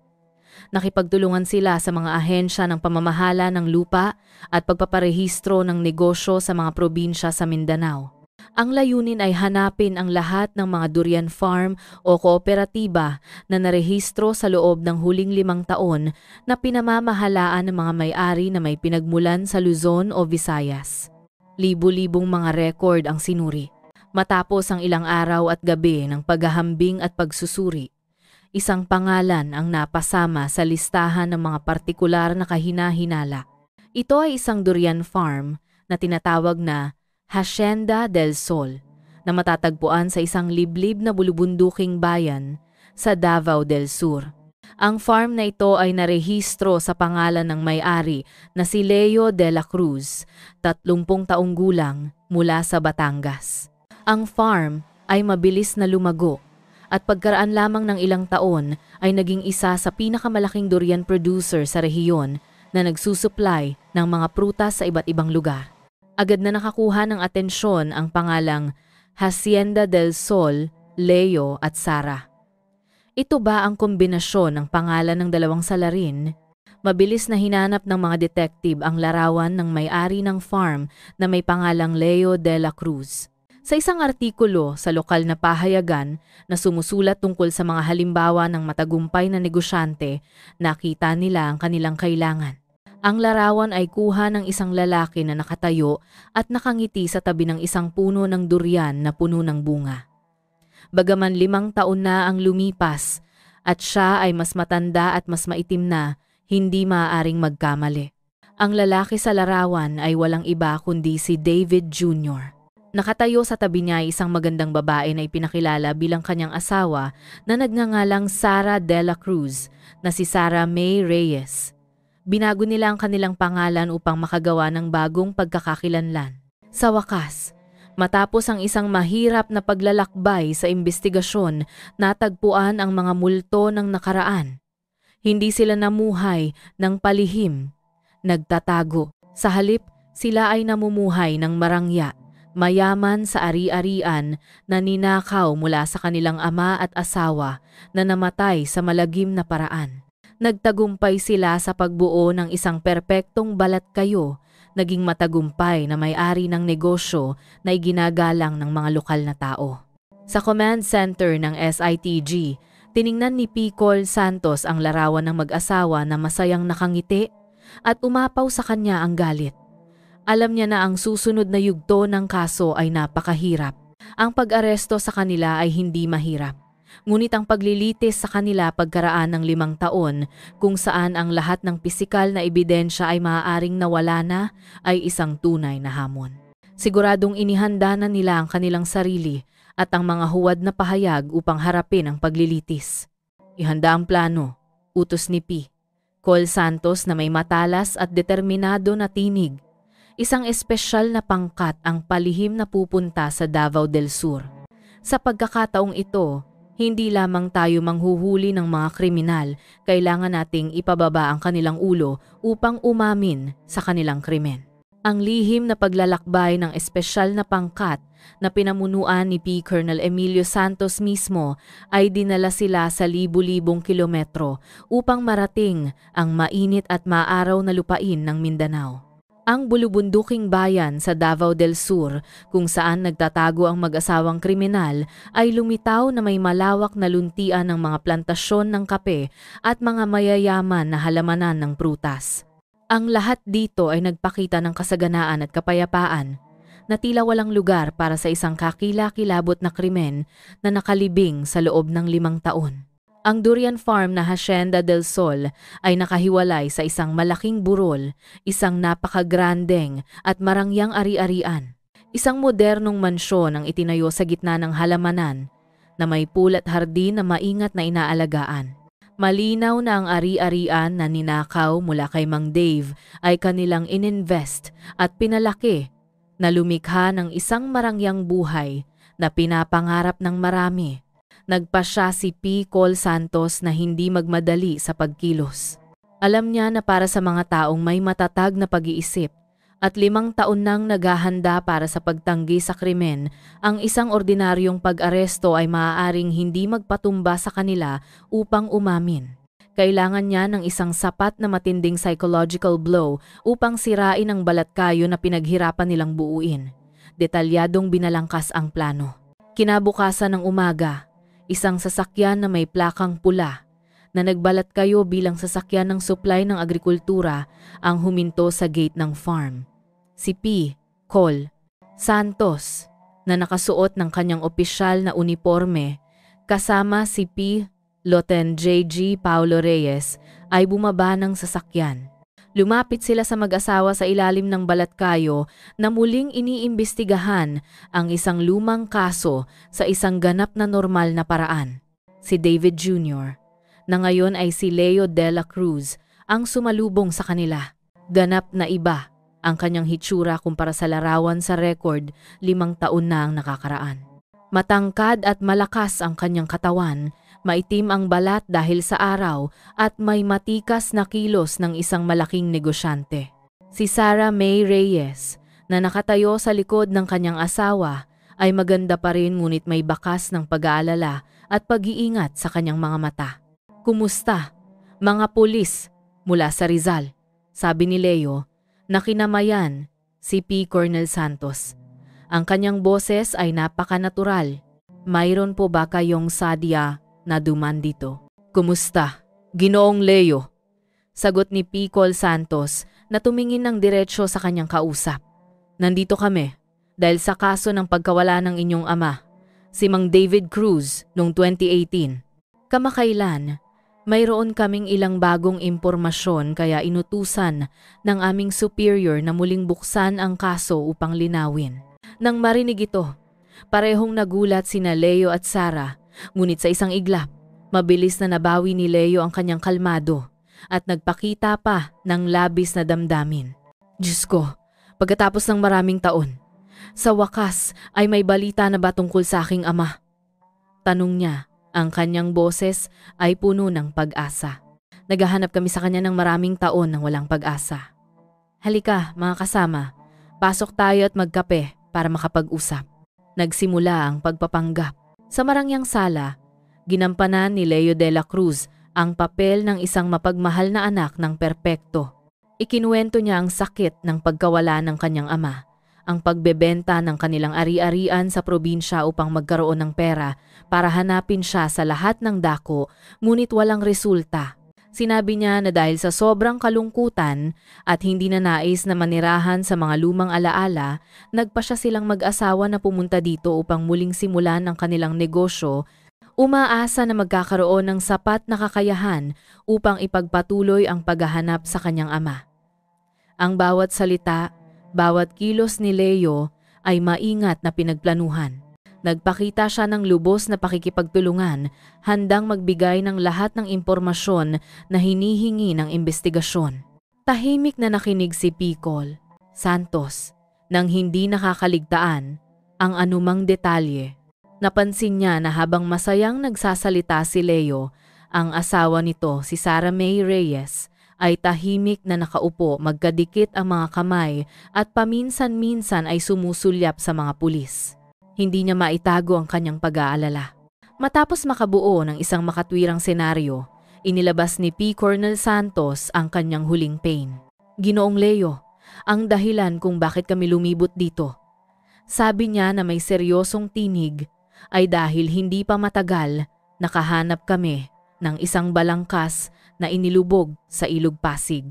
Nakipagtulungan sila sa mga ahensya ng pamamahala ng lupa at pagpaparehistro ng negosyo sa mga probinsya sa Mindanao. Ang layunin ay hanapin ang lahat ng mga durian farm o kooperatiba na narehistro sa loob ng huling 5 taon na pinamamahalaan ng mga may-ari na may pinagmulan sa Luzon o Visayas. Libu-libong mga record ang sinuri. Matapos ang ilang araw at gabi ng paghahambing at pagsusuri, isang pangalan ang napasama sa listahan ng mga partikular na kahina-hinala. Ito ay isang durian farm na tinatawag na Hacienda del Sol na matatagpuan sa isang liblib na bulubunduking bayan sa Davao del Sur. Ang farm na ito ay narehistro sa pangalan ng may-ari na si Leo de la Cruz, 30 taong gulang mula sa Batangas. Ang farm ay mabilis na lumago at pagkaraan lamang ng ilang taon ay naging isa sa pinakamalaking durian producer sa rehiyon na nagsusupply ng mga prutas sa iba't ibang lugar. Agad na nakakuha ng atensyon ang pangalang Hacienda del Sol Leo at Sarah. Ito ba ang kombinasyon ng pangalan ng dalawang salarin? Mabilis na hinanap ng mga detective ang larawan ng may-ari ng farm na may pangalang Leo de la Cruz. Sa isang artikulo sa lokal na pahayagan na sumusulat tungkol sa mga halimbawa ng matagumpay na negosyante, nakita nila ang kanilang kailangan. Ang larawan ay kuha ng isang lalaki na nakatayo at nakangiti sa tabi ng isang puno ng durian na puno ng bunga. Bagaman 5 taon na ang lumipas at siya ay mas matanda at mas maitim na, hindi maaaring magkamali. Ang lalaki sa larawan ay walang iba kundi si David Jr. Nakatayo sa tabi niya ay isang magandang babae na ipinakilala bilang kanyang asawa na nagngangalang Sarah de la Cruz na si Sarah May Reyes. Binago nila ang kanilang pangalan upang makagawa ng bagong pagkakakilanlan. Sa wakas, matapos ang isang mahirap na paglalakbay sa imbestigasyon, natagpuan ang mga multo ng nakaraan. Hindi sila namuhay ng palihim, nagtatago. Sa halip, sila ay namumuhay ng marangya, mayaman sa ari-arian na ninakaw mula sa kanilang ama at asawa na namatay sa malagim na paraan. Nagtagumpay sila sa pagbuo ng isang perpektong balat kayo, naging matagumpay na may-ari ng negosyo na iginagalang ng mga lokal na tao. Sa command center ng SITG, tiningnan ni P. Col Santos ang larawan ng mag-asawa na masayang nakangiti at umapaw sa kanya ang galit. Alam niya na ang susunod na yugto ng kaso ay napakahirap. Ang pag-aresto sa kanila ay hindi mahirap. Ngunit ang paglilitis sa kanila pagkaraan ng 5 taon kung saan ang lahat ng pisikal na ebidensya ay maaaring nawala na ay isang tunay na hamon. Siguradong inihanda na nila ang kanilang sarili at ang mga huwad na pahayag upang harapin ang paglilitis. Ihanda ang plano, utos ni P. Col Santos na may matalas at determinado na tinig. Isang espesyal na pangkat ang palihim na pupunta sa Davao del Sur. Sa pagkakataong ito, hindi lamang tayo manghuhuli ng mga kriminal, kailangan nating ipababa ang kanilang ulo upang umamin sa kanilang krimen. Ang lihim na paglalakbay ng espesyal na pangkat na pinamunuan ni P. Colonel Emilio Santos mismo ay dinala sila sa libu-libong kilometro upang marating ang mainit at maaraw na lupain ng Mindanao. Ang bulubunduking bayan sa Davao del Sur kung saan nagtatago ang mag-asawang kriminal ay lumitaw na may malawak na luntian ng mga plantasyon ng kape at mga mayayaman na halamanan ng prutas. Ang lahat dito ay nagpakita ng kasaganaan at kapayapaan na tila walang lugar para sa isang kakila-kilabot na krimen na nakalibing sa loob ng 5 taon. Ang durian farm na Hacienda del Sol ay nakahiwalay sa isang malaking burol, isang napakagrandeng at marangyang ari-arian. Isang modernong mansyon ang itinayo sa gitna ng halamanan na may pool at hardin na maingat na inaalagaan. Malinaw na ang ari-arian na ninakaw mula kay Mang Dave ay kanilang ininvest at pinalaki na lumikha ng isang marangyang buhay na pinapangarap ng marami. Nagpasya si P. Col Santos na hindi magmadali sa pagkilos. Alam niya na para sa mga taong may matatag na pag-iisip at 5 taon nang naghahanda para sa pagtanggi sa krimen, ang isang ordinaryong pag-aresto ay maaaring hindi magpatumba sa kanila upang umamin. Kailangan niya ng isang sapat na matinding psychological blow upang sirain ang balatkayo na pinaghirapan nilang buuin. Detalyadong binalangkas ang plano. Kinabukasan ng umaga, isang sasakyan na may plakang pula na nagbalat kayo bilang sasakyan ng supply ng agrikultura ang huminto sa gate ng farm. Si P. Col Santos na nakasuot ng kanyang opisyal na uniforme kasama si P. Loten J.G. Paulo Reyes ay bumaba ng sasakyan. Lumapit sila sa mag-asawa sa ilalim ng balatkayo na muling iniimbestigahan ang isang lumang kaso sa isang ganap na normal na paraan. Si David Jr., na ngayon ay si Leo de la Cruz, ang sumalubong sa kanila. Ganap na iba ang kanyang hitsura kumpara sa larawan sa record 5 taon na ang nakakaraan. Matangkad at malakas ang kanyang katawan, maitim ang balat dahil sa araw at may matikas na kilos ng isang malaking negosyante. Si Sarah May Reyes na nakatayo sa likod ng kanyang asawa ay maganda pa rin ngunit may bakas ng pag-aalala at pag-iingat sa kanyang mga mata. "Kumusta? Mga pulis mula sa Rizal," sabi ni Leo na kinamayan si P. Cornel Santos. Ang kanyang boses ay napaka-natural. "Mayroon po ba kayong sadya na duman dito?" "Kumusta, Ginoong Leo?" sagot ni P. Col Santos na tumingin ng diretsyo sa kanyang kausap. "Nandito kami dahil sa kaso ng pagkawala ng inyong ama, si Mang David Cruz noong 2018. Kamakailan, mayroon kaming ilang bagong impormasyon kaya inutusan ng aming superior na muling buksan ang kaso upang linawin." Nang marinig ito, parehong nagulat sina Leo at Sarah, ngunit sa isang iglap, mabilis na nabawi ni Leo ang kanyang kalmado at nagpakita pa ng labis na damdamin. "Diyos ko, pagkatapos ng maraming taon, sa wakas ay may balita na ba tungkol sa aking ama?" Tanong niya. Ang kanyang boses ay puno ng pag-asa. "Naghahanap kami sa kanya ng maraming taon ng walang pag-asa. Halika mga kasama, pasok tayo at magkape para makapag-usap." Nagsimula ang pagpapanggap. Sa marangyang sala, ginampanan ni Leo de la Cruz ang papel ng isang mapagmahal na anak ng perpekto. Ikinuwento niya ang sakit ng pagkawala ng kanyang ama, ang pagbebenta ng kanilang ari-arian sa probinsya upang magkaroon ng pera para hanapin siya sa lahat ng dako, ngunit walang resulta. Sinabi niya na dahil sa sobrang kalungkutan at hindi na nais na manirahan sa mga lumang alaala, nagpasya silang mag-asawa na pumunta dito upang muling simulan ang kanilang negosyo, umaasa na magkakaroon ng sapat na kakayahan upang ipagpatuloy ang paghahanap sa kanyang ama. Ang bawat salita, bawat kilos ni Leo ay maingat na pinagplanuhan. Nagpakita siya ng lubos na pakikipagtulungan, handang magbigay ng lahat ng impormasyon na hinihingi ng investigasyon. Tahimik na nakinig si P. Col Santos nang hindi nakakaligtaan ang anumang detalye. Napansin niya na habang masayang nagsasalita si Leo, ang asawa nito si Sarah May Reyes ay tahimik na nakaupo, magkadikit ang mga kamay at paminsan-minsan ay sumusulyap sa mga pulis. Hindi niya maitago ang kanyang pag-aalala. Matapos makabuo ng isang makatwirang senaryo, inilabas ni P. Cornel Santos ang kanyang huling pain. "Ginoong Leo, ang dahilan kung bakit kami lumibot dito," sabi niya na may seryosong tinig, "ay dahil hindi pa matagal nakahanap kami ng isang balangkas na inilubog sa Ilog Pasig.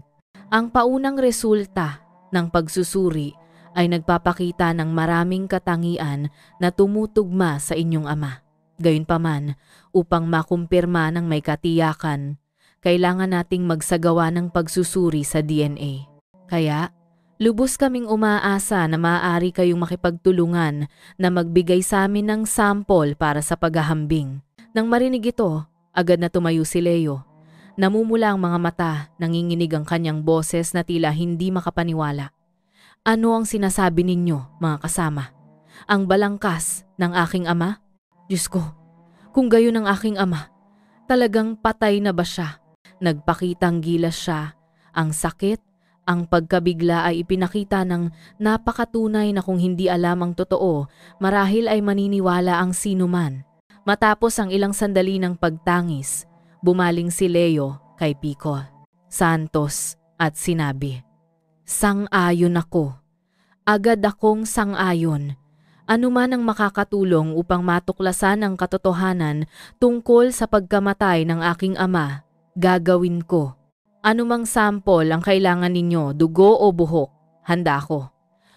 Ang paunang resulta ng pagsusuri ay nagpapakita ng maraming katangian na tumutugma sa inyong ama. Gayunpaman, upang makumpirma ng may katiyakan, kailangan nating magsagawa ng pagsusuri sa DNA. Kaya, lubos kaming umaasa na maaari kayong makipagtulungan na magbigay sa amin ng sample para sa paghahambing." Nang marinig ito, agad na tumayo si Leo. Namumula ang mga mata, nanginginig ang kanyang boses na tila hindi makapaniwala. "Ano ang sinasabi ninyo, mga kasama? Ang balangkas ng aking ama? Diyos ko, kung gayon ang aking ama, talagang patay na ba siya?" Nagpakitang gilas siya. Ang sakit, ang pagkabigla ay ipinakita ng napakatunay na kung hindi alam ang totoo, marahil ay maniniwala ang sinuman. Matapos ang ilang sandali ng pagtangis, bumaling si Leo kay P. Col Santos at sinabi, "Sang-ayon ako. Agad akong sang-ayon. Ano man ang makakatulong upang matuklasan ang katotohanan tungkol sa pagkamatay ng aking ama, gagawin ko. Anumang sample ang kailangan ninyo, dugo o buhok, handa ako.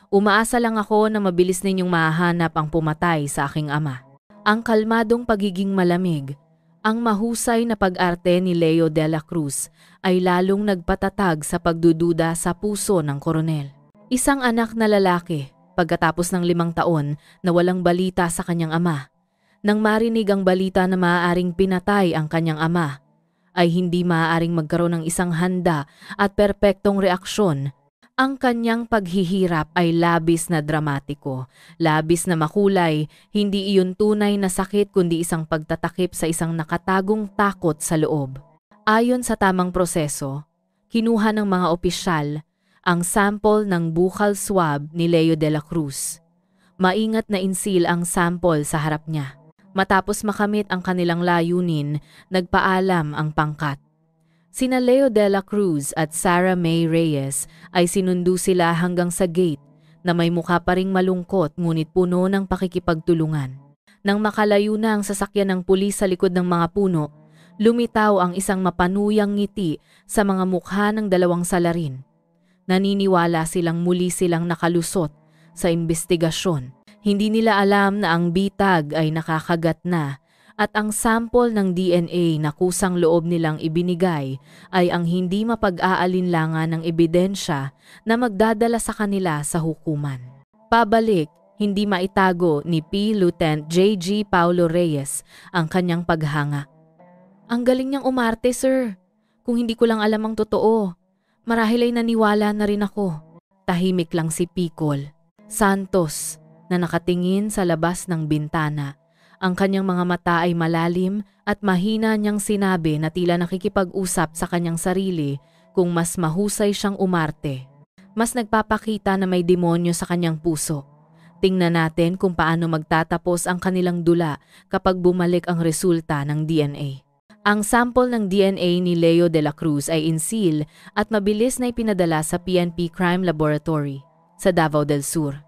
Umaasa lang ako na mabilis ninyong mahahanap ang pumatay sa aking ama." Ang kalmadong pagiging malamig, ang mahusay na pag-arte ni Leo de la Cruz ay lalong nagpatatag sa pagdududa sa puso ng koronel. Isang anak na lalaki, pagkatapos ng 5 taon na walang balita sa kanyang ama. Nang marinig ang balita na maaaring pinatay ang kanyang ama, ay hindi maaaring magkaroon ng isang handa at perpektong reaksyon. Ang kanyang paghihirap ay labis na dramatiko, labis na makulay, hindi iyon tunay na sakit kundi isang pagtatakip sa isang nakatagong takot sa loob. Ayon sa tamang proseso, kinuha ng mga opisyal ang sample ng buccal swab ni Leo de la Cruz. Maingat na insil ang sample sa harap niya. Matapos makamit ang kanilang layunin, nagpaalam ang pangkat. Sina Leo de la Cruz at Sarah May Reyes ay sinundo sila hanggang sa gate na may mukha pa ring malungkot ngunit puno ng pakikipagtulungan. Nang makalayo na ang sasakyan ng pulis sa likod ng mga puno, lumitaw ang isang mapanuyang ngiti sa mga mukha ng dalawang salarin. Naniniwala silang muli silang nakalusot sa imbestigasyon. Hindi nila alam na ang bitag ay nakakagat na at ang sample ng DNA na kusang loob nilang ibinigay ay ang hindi mapag-aalinlangan ng ebidensya na magdadala sa kanila sa hukuman. Pabalik, hindi maitago ni P. Lieutenant J.G. Paulo Reyes ang kanyang paghanga. Ang galing niyang umarte, sir. Kung hindi ko lang alam ang totoo, marahil ay naniwala na rin ako. Tahimik lang si Picol Santos na nakatingin sa labas ng bintana. Ang kanyang mga mata ay malalim at mahina niyang sinabi na tila nakikipag-usap sa kanyang sarili kung mas mahusay siyang umarte. Mas nagpapakita na may demonyo sa kanyang puso. Tingnan natin kung paano magtatapos ang kanilang dula kapag bumalik ang resulta ng DNA. Ang sample ng DNA ni Leo de la Cruz ay insil at mabilis na ipinadala sa PNP Crime Laboratory sa Davao del Sur.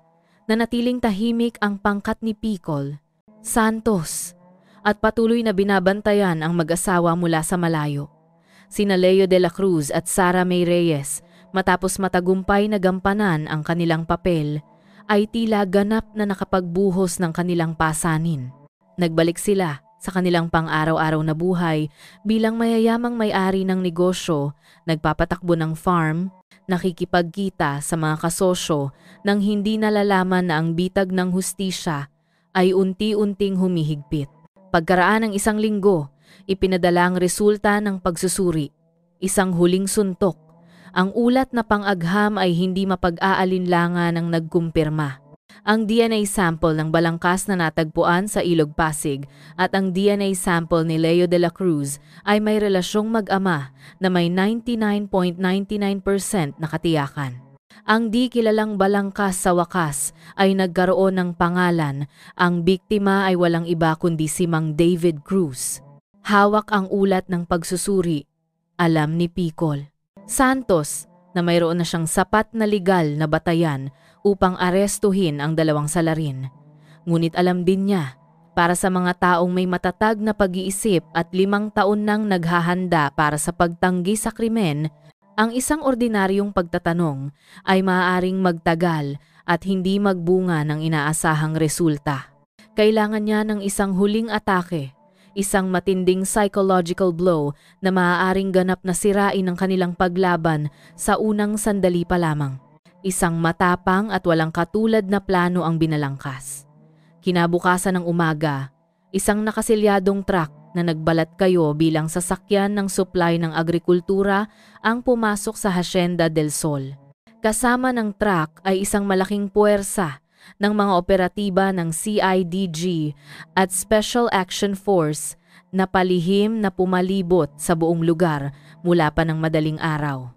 Nanatiling tahimik ang pangkat ni Picol Santos at patuloy na binabantayan ang mag-asawa mula sa malayo. Sina Leo de la Cruz at Sarah May Reyes, matapos matagumpay na gampanan ang kanilang papel, ay tila ganap na nakapagbuhos ng kanilang pasanin. Nagbalik sila sa kanilang pang-araw-araw na buhay bilang mayayamang may-ari ng negosyo, nagpapatakbo ng farm, nakikipagkita sa mga kasosyo nang hindi nalalaman na ang bitag ng hustisya ay unti-unting humihigpit. Pagkaraan ng isang linggo, ipinadala ang resulta ng pagsusuri. Isang huling suntok. Ang ulat na pang-agham ay hindi mapag-aalinlangan ng nagkumpirma. Ang DNA sample ng balangkas na natagpuan sa Ilog Pasig at ang DNA sample ni Leo de la Cruz ay may relasyong mag-ama na may 99.99% na katiyakan. Ang di kilalang balangkas sa wakas ay nagkaroon ng pangalan. Ang biktima ay walang iba kundi si Mang David Cruz. Hawak ang ulat ng pagsusuri. Alam ni Picol Santos na mayroon na siyang sapat na legal na batayan upang arestuhin ang dalawang salarin. Ngunit alam din niya, para sa mga taong may matatag na pag-iisip at 5 taon nang naghahanda para sa pagtanggi sa krimen, ang isang ordinaryong pagtatanong ay maaaring magtagal at hindi magbunga ng inaasahang resulta. Kailangan niya ng isang huling atake, isang matinding psychological blow na maaaring ganap na sirain ang kanilang paglaban sa unang sandali pa lamang. Isang matapang at walang katulad na plano ang binalangkas. Kinabukasan ng umaga, isang nakasilyadong truck na nagbalat kayo bilang sasakyan ng supply ng agrikultura ang pumasok sa Hacienda del Sol. Kasama ng truck ay isang malaking puwersa ng mga operatiba ng CIDG at Special Action Force na palihim na pumalibot sa buong lugar mula pa ng madaling araw.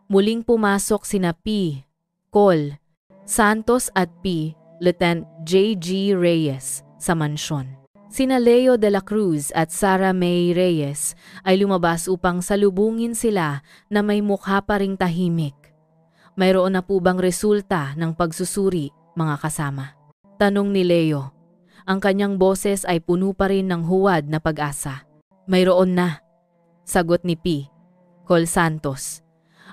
Muling pumasok sina P. Col Santos at P. Lieutenant J.G. Reyes sa mansyon. Sina Leo de la Cruz at Sarah May Reyes ay lumabas upang salubungin sila na may mukha pa ring tahimik. Mayroon na po bang resulta ng pagsusuri, mga kasama? Tanong ni Leo. Ang kanyang boses ay puno pa rin ng huwad na pag-asa. Mayroon na, sagot ni P. Col Santos.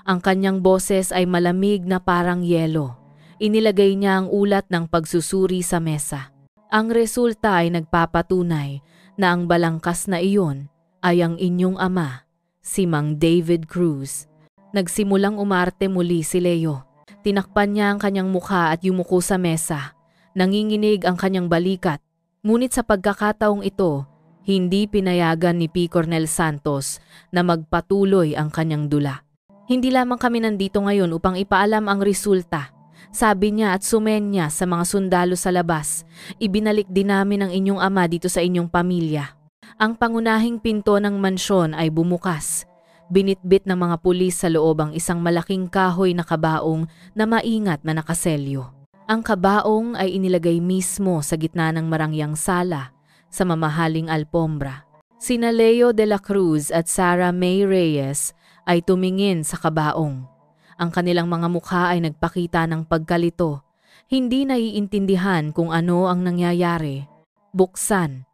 Ang kanyang boses ay malamig na parang yelo. Inilagay niya ang ulat ng pagsusuri sa mesa. Ang resulta ay nagpapatunay na ang balangkas na iyon ay ang inyong ama, si Mang David Cruz. Nagsimulang umarte muli si Leo. Tinakpan niya ang kanyang mukha at yumuko sa mesa. Nanginginig ang kanyang balikat. Ngunit sa pagkakataong ito, hindi pinayagan ni P. Cornel Santos na magpatuloy ang kanyang dula. Hindi lamang kami nandito ngayon upang ipaalam ang resulta, sabi niya at sumenya sa mga sundalo sa labas. Ibinalik din namin ang inyong ama dito sa inyong pamilya. Ang pangunahing pinto ng mansyon ay bumukas. Binitbit ng mga pulis sa loob ang isang malaking kahoy na kabaong na maingat na nakaselyo. Ang kabaong ay inilagay mismo sa gitna ng marangyang sala sa mamahaling alpombra. Sina Leo de la Cruz at Sara May Reyes ay tumingin sa kabaong. Ang kanilang mga mukha ay nagpakita ng pagkalito. Hindi naiintindihan kung ano ang nangyayari. Buksan.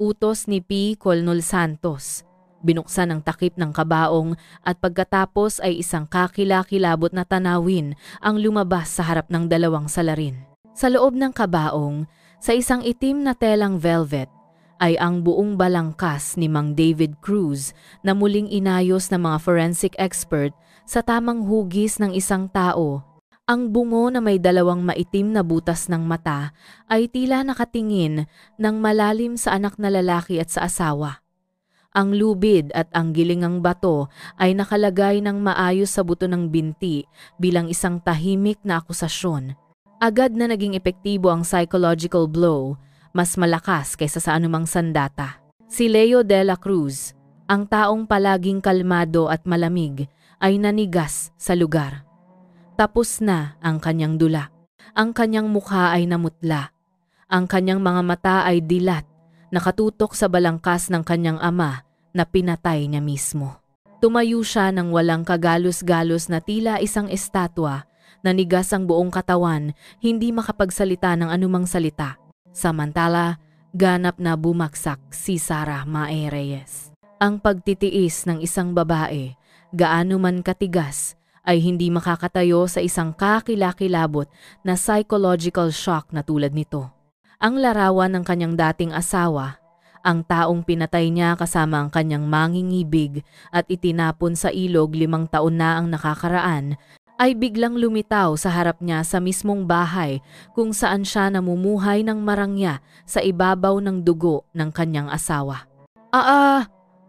Utos ni P. Colonel Santos. Binuksan ang takip ng kabaong at pagkatapos ay isang kakilakilabot na tanawin ang lumabas sa harap ng dalawang salarin. Sa loob ng kabaong, sa isang itim na telang velvet, ay ang buong balangkas ni Mang David Cruz na muling inayos ng mga forensic expert sa tamang hugis ng isang tao. Ang bungo na may dalawang maitim na butas ng mata ay tila nakatingin ng malalim sa anak na lalaki at sa asawa. Ang lubid at ang gilingang bato ay nakalagay ng maayos sa buto ng binti bilang isang tahimik na akusasyon. Agad na naging epektibo ang psychological blow, mas malakas kaysa sa anumang sandata. Si Leo de la Cruz, ang taong palaging kalmado at malamig, ay nanigas sa lugar. Tapos na ang kanyang dula. Ang kanyang mukha ay namutla. Ang kanyang mga mata ay dilat, nakatutok sa balangkas ng kanyang ama na pinatay niya mismo. Tumayo siya ng walang kagalos-galos na tila isang estatwa, nanigas ang buong katawan, hindi makapagsalita ng anumang salita. Samantala, ganap na bumaksak si Sara May Reyes. Ang pagtitiis ng isang babae, gaano man katigas, ay hindi makakatayo sa isang kakilakilabot na psychological shock na tulad nito. Ang larawan ng kanyang dating asawa, ang taong pinatay niya kasama ang kanyang mangingibig at itinapon sa ilog 5 taon na ang nakakaraan, ay biglang lumitaw sa harap niya sa mismong bahay kung saan siya namumuhay ng marangya sa ibabaw ng dugo ng kanyang asawa.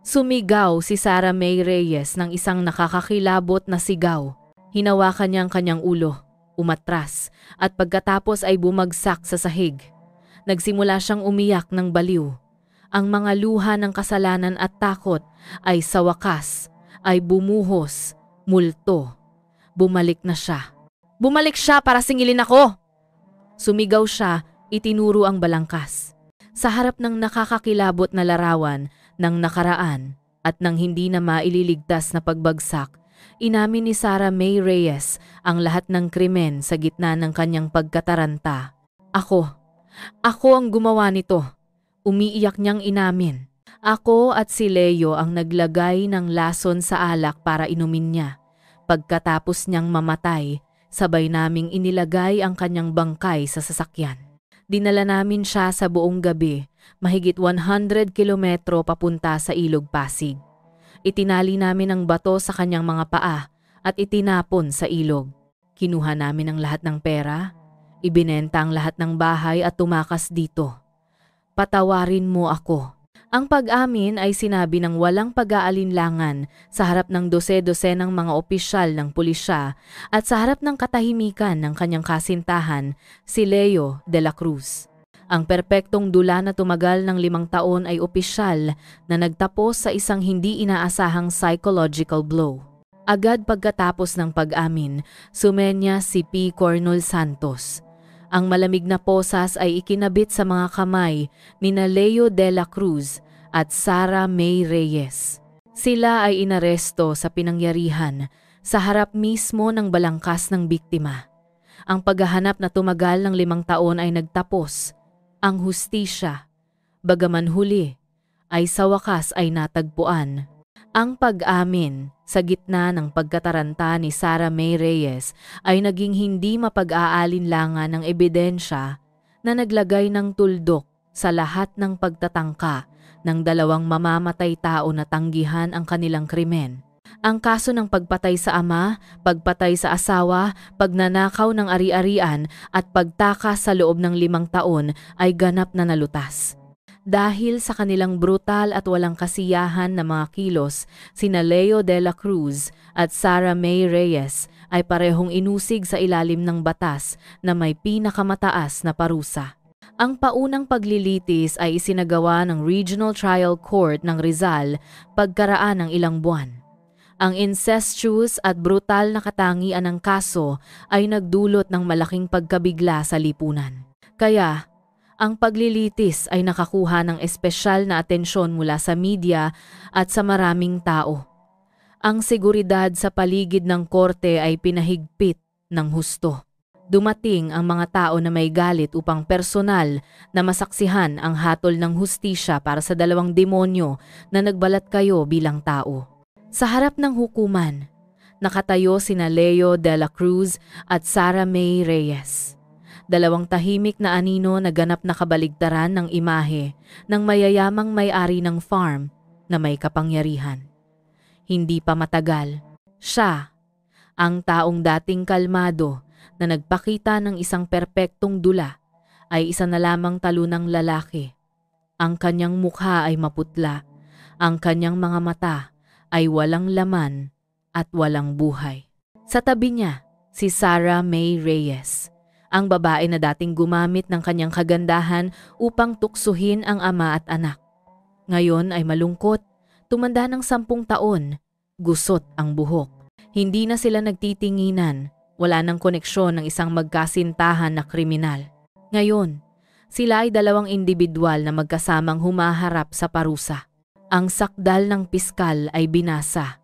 Sumigaw si Sara May Reyes ng isang nakakakilabot na sigaw. Hinawakan niya ang kanyang ulo, umatras, at pagkatapos ay bumagsak sa sahig. Nagsimula siyang umiyak ng baliw. Ang mga luha ng kasalanan at takot ay sa wakas, ay bumuhos, multo. Bumalik na siya. Bumalik siya para singilin ako! Sumigaw siya, itinuro ang balangkas. Sa harap ng nakakakilabot na larawan ng nakaraan at ng hindi na maililigtas na pagbagsak, inamin ni Sara May Reyes ang lahat ng krimen sa gitna ng kanyang pagkataranta. Ako ang gumawa nito. Umiiyak niyang inamin. Ako at si Leo ang naglagay ng lason sa alak para inumin niya. Pagkatapos niyang mamatay, sabay naming inilagay ang kanyang bangkay sa sasakyan. Dinala namin siya sa buong gabi, mahigit 100 kilometro papunta sa Ilog Pasig. Itinali namin ang bato sa kanyang mga paa at itinapon sa ilog. Kinuha namin ang lahat ng pera, ibinenta ang lahat ng bahay at tumakas dito. Patawarin mo ako. Ang pag-amin ay sinabi ng walang pag-aalinlangan sa harap ng dose-dosenang mga opisyal ng pulisya at sa harap ng katahimikan ng kanyang kasintahan, si Leo de la Cruz. Ang perpektong dula na tumagal ng 5 taon ay opisyal na nagtapos sa isang hindi inaasahang psychological blow. Agad pagkatapos ng pag-amin, sumenya si P. Colonel Santos. Ang malamig na posas ay ikinabit sa mga kamay ni Leo de la Cruz at Sara May Reyes. Sila ay inaresto sa pinangyarihan sa harap mismo ng balangkas ng biktima. Ang paghahanap na tumagal ng 5 taon ay nagtapos. Ang hustisya, bagaman huli, ay sa wakas ay natagpuan. Ang pag-amin sa gitna ng pagkataranta ni Sara May Reyes ay naging hindi mapag-aalinlangan ng ebidensya na naglagay ng tuldok sa lahat ng pagtatangka ng 2 mamamatay tao na tanggihan ang kanilang krimen. Ang kaso ng pagpatay sa ama, pagpatay sa asawa, pagnanakaw ng ari-arian at pagtakas sa loob ng 5 taon ay ganap na nalutas. Dahil sa kanilang brutal at walang kasiyahan na mga kilos, sina Leo de la Cruz at Sara May Reyes ay parehong inusig sa ilalim ng batas na may pinakamataas na parusa. Ang paunang paglilitis ay isinagawa ng Regional Trial Court ng Rizal pagkaraan ng ilang buwan. Ang incestuous at brutal na katangian ng kaso ay nagdulot ng malaking pagkabigla sa lipunan. Kaya, ang paglilitis ay nakakuha ng espesyal na atensyon mula sa media at sa maraming tao. Ang seguridad sa paligid ng korte ay pinahigpit ng husto. Dumating ang mga tao na may galit upang personal na masaksihan ang hatol ng hustisya para sa dalawang demonyo na nagbalat kayo bilang tao. Sa harap ng hukuman, nakatayo sina Leo de la Cruz at Sara May Reyes. Dalawang tahimik na anino na ganap na kabaligtaran ng imahe ng mayayamang may-ari ng farm na may kapangyarihan. Hindi pa matagal, siya, ang taong dating kalmado na nagpakita ng isang perpektong dula, ay isa na lamang talunang lalaki. Ang kanyang mukha ay maputla, ang kanyang mga mata ay walang laman at walang buhay. Sa tabi niya, si Sara May Reyes, ang babae na dating gumamit ng kanyang kagandahan upang tuksuhin ang ama at anak. Ngayon ay malungkot, tumanda ng 10 taon, gusot ang buhok. Hindi na sila nagtitinginan, wala nang koneksyon ng isang magkasintahan na kriminal. Ngayon, sila ay dalawang individual na magkasamang humaharap sa parusa. Ang sakdal ng piskal ay binasa,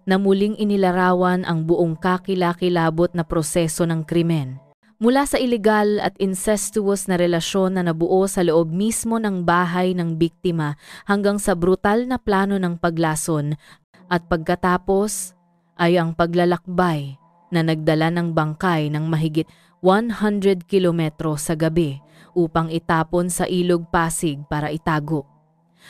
na muling inilarawan ang buong kakilakilabot na proseso ng krimen. Mula sa illegal at incestuous na relasyon na nabuo sa loob mismo ng bahay ng biktima hanggang sa brutal na plano ng paglason at pagkatapos ay ang paglalakbay na nagdala ng bangkay ng mahigit 100 kilometro sa gabi upang itapon sa ilog Pasig para itago.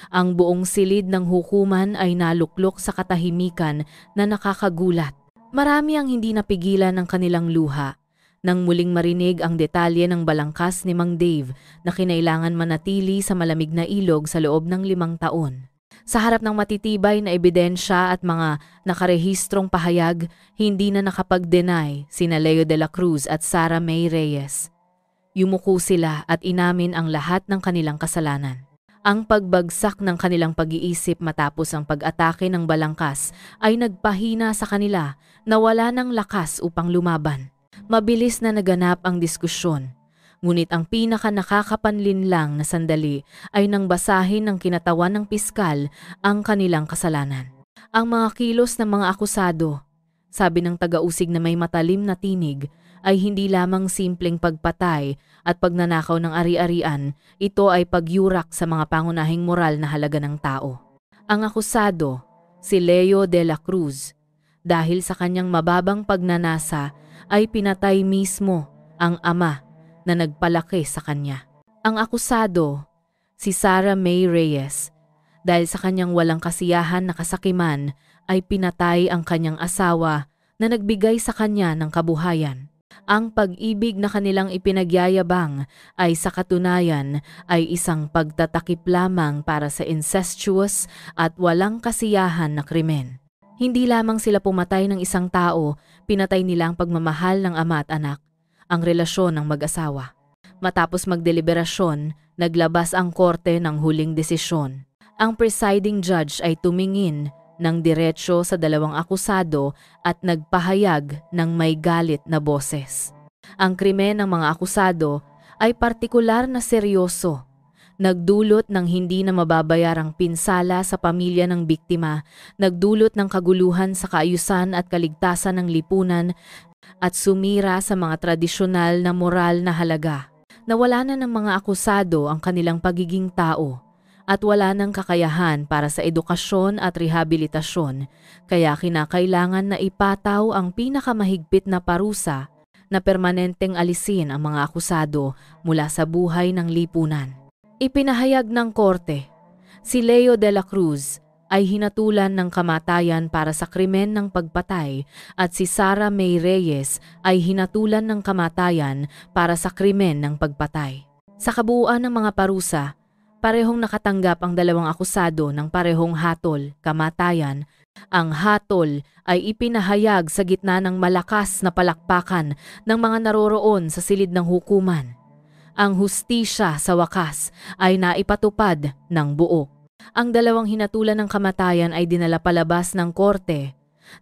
Ang buong silid ng hukuman ay naluklok sa katahimikan na nakakagulat. Marami ang hindi napigilan ng kanilang luha nang muling marinig ang detalye ng balangkas ni Mang Dave na kinailangan manatili sa malamig na ilog sa loob ng 5 taon. Sa harap ng matitibay na ebidensya at mga nakarehistrong pahayag, hindi na nakapag-deny sina Leo de la Cruz at Sara May Reyes. Yumuko sila at inamin ang lahat ng kanilang kasalanan. Ang pagbagsak ng kanilang pag-iisip matapos ang pag-atake ng balangkas ay nagpahina sa kanila na wala ng lakas upang lumaban. Mabilis na naganap ang diskusyon. Ngunit ang pinaka-nakakapanlinlang na sandali ay nang basahin ng kinatawan ng piskal ang kanilang kasalanan. Ang mga kilos ng mga akusado, sabi ng taga-usig na may matalim na tinig, ay hindi lamang simpleng pagpatay at pagnanakaw ng ari-arian, ito ay pagyurak sa mga pangunahing moral na halaga ng tao. Ang akusado, si Leo de la Cruz, dahil sa kanyang mababang pagnanasa, ay pinatay mismo ang ama na nagpalaki sa kanya. Ang akusado, si Sara May Reyes, dahil sa kanyang walang kasiyahan na kasakiman, ay pinatay ang kanyang asawa na nagbigay sa kanya ng kabuhayan. Ang pag-ibig na kanilang ipinagyayabang ay sa katunayan ay isang pagtatakip lamang para sa incestuous at walang kasiyahan na krimen. Hindi lamang sila pumatay ng isang tao, pinatay nila ang pagmamahal ng ama at anak, ang relasyon ng mag-asawa. Matapos magdeliberasyon, naglabas ang korte ng huling desisyon. Ang presiding judge ay tumingin ng diretsyo sa dalawang akusado at nagpahayag ng may galit na boses. Ang krimen ng mga akusado ay partikular na seryoso, nagdulot ng hindi na mababayarang pinsala sa pamilya ng biktima, nagdulot ng kaguluhan sa kaayusan at kaligtasan ng lipunan at sumira sa mga tradisyonal na moral na halaga. Nawala na ng mga akusado ang kanilang pagiging tao at wala nang kakayahan para sa edukasyon at rehabilitasyon, kaya kinakailangan na ipataw ang pinakamahigpit na parusa na permanenteng alisin ang mga akusado mula sa buhay ng lipunan. Ipinahayag ng korte, si Leo de la Cruz ay hinatulan ng kamatayan para sa krimen ng pagpatay at si Sara May Reyes ay hinatulan ng kamatayan para sa krimen ng pagpatay. Sa kabuuan ng mga parusa, parehong nakatanggap ang dalawang akusado ng parehong hatol, kamatayan. Ang hatol ay ipinahayag sa gitna ng malakas na palakpakan ng mga naroroon sa silid ng hukuman. Ang hustisya sa wakas ay naipatupad ng buo. Ang dalawang hinatulan ng kamatayan ay dinala palabas ng korte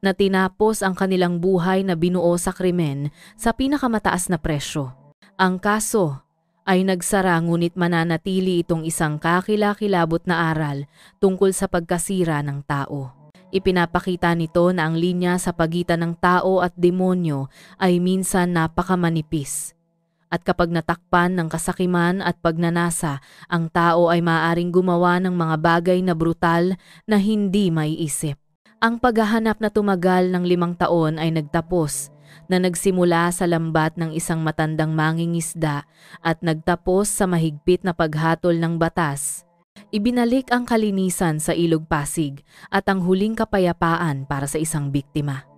na tinapos ang kanilang buhay na binuo sa krimen sa pinakamataas na presyo. Ang kaso ay nagsara ngunit mananatili itong isang kakilakilabot na aral tungkol sa pagkasira ng tao. Ipinapakita nito na ang linya sa pagitan ng tao at demonyo ay minsan napakamanipis. At kapag natakpan ng kasakiman at pagnanasa, ang tao ay maaaring gumawa ng mga bagay na brutal na hindi maiisip. Ang paghahanap na tumagal ng 5 taon ay nagtapos, na nagsimula sa lambat ng isang matandang mangingisda at nagtapos sa mahigpit na paghatol ng batas. Ibinalik ang kalinisan sa Ilog Pasig at ang huling kapayapaan para sa isang biktima.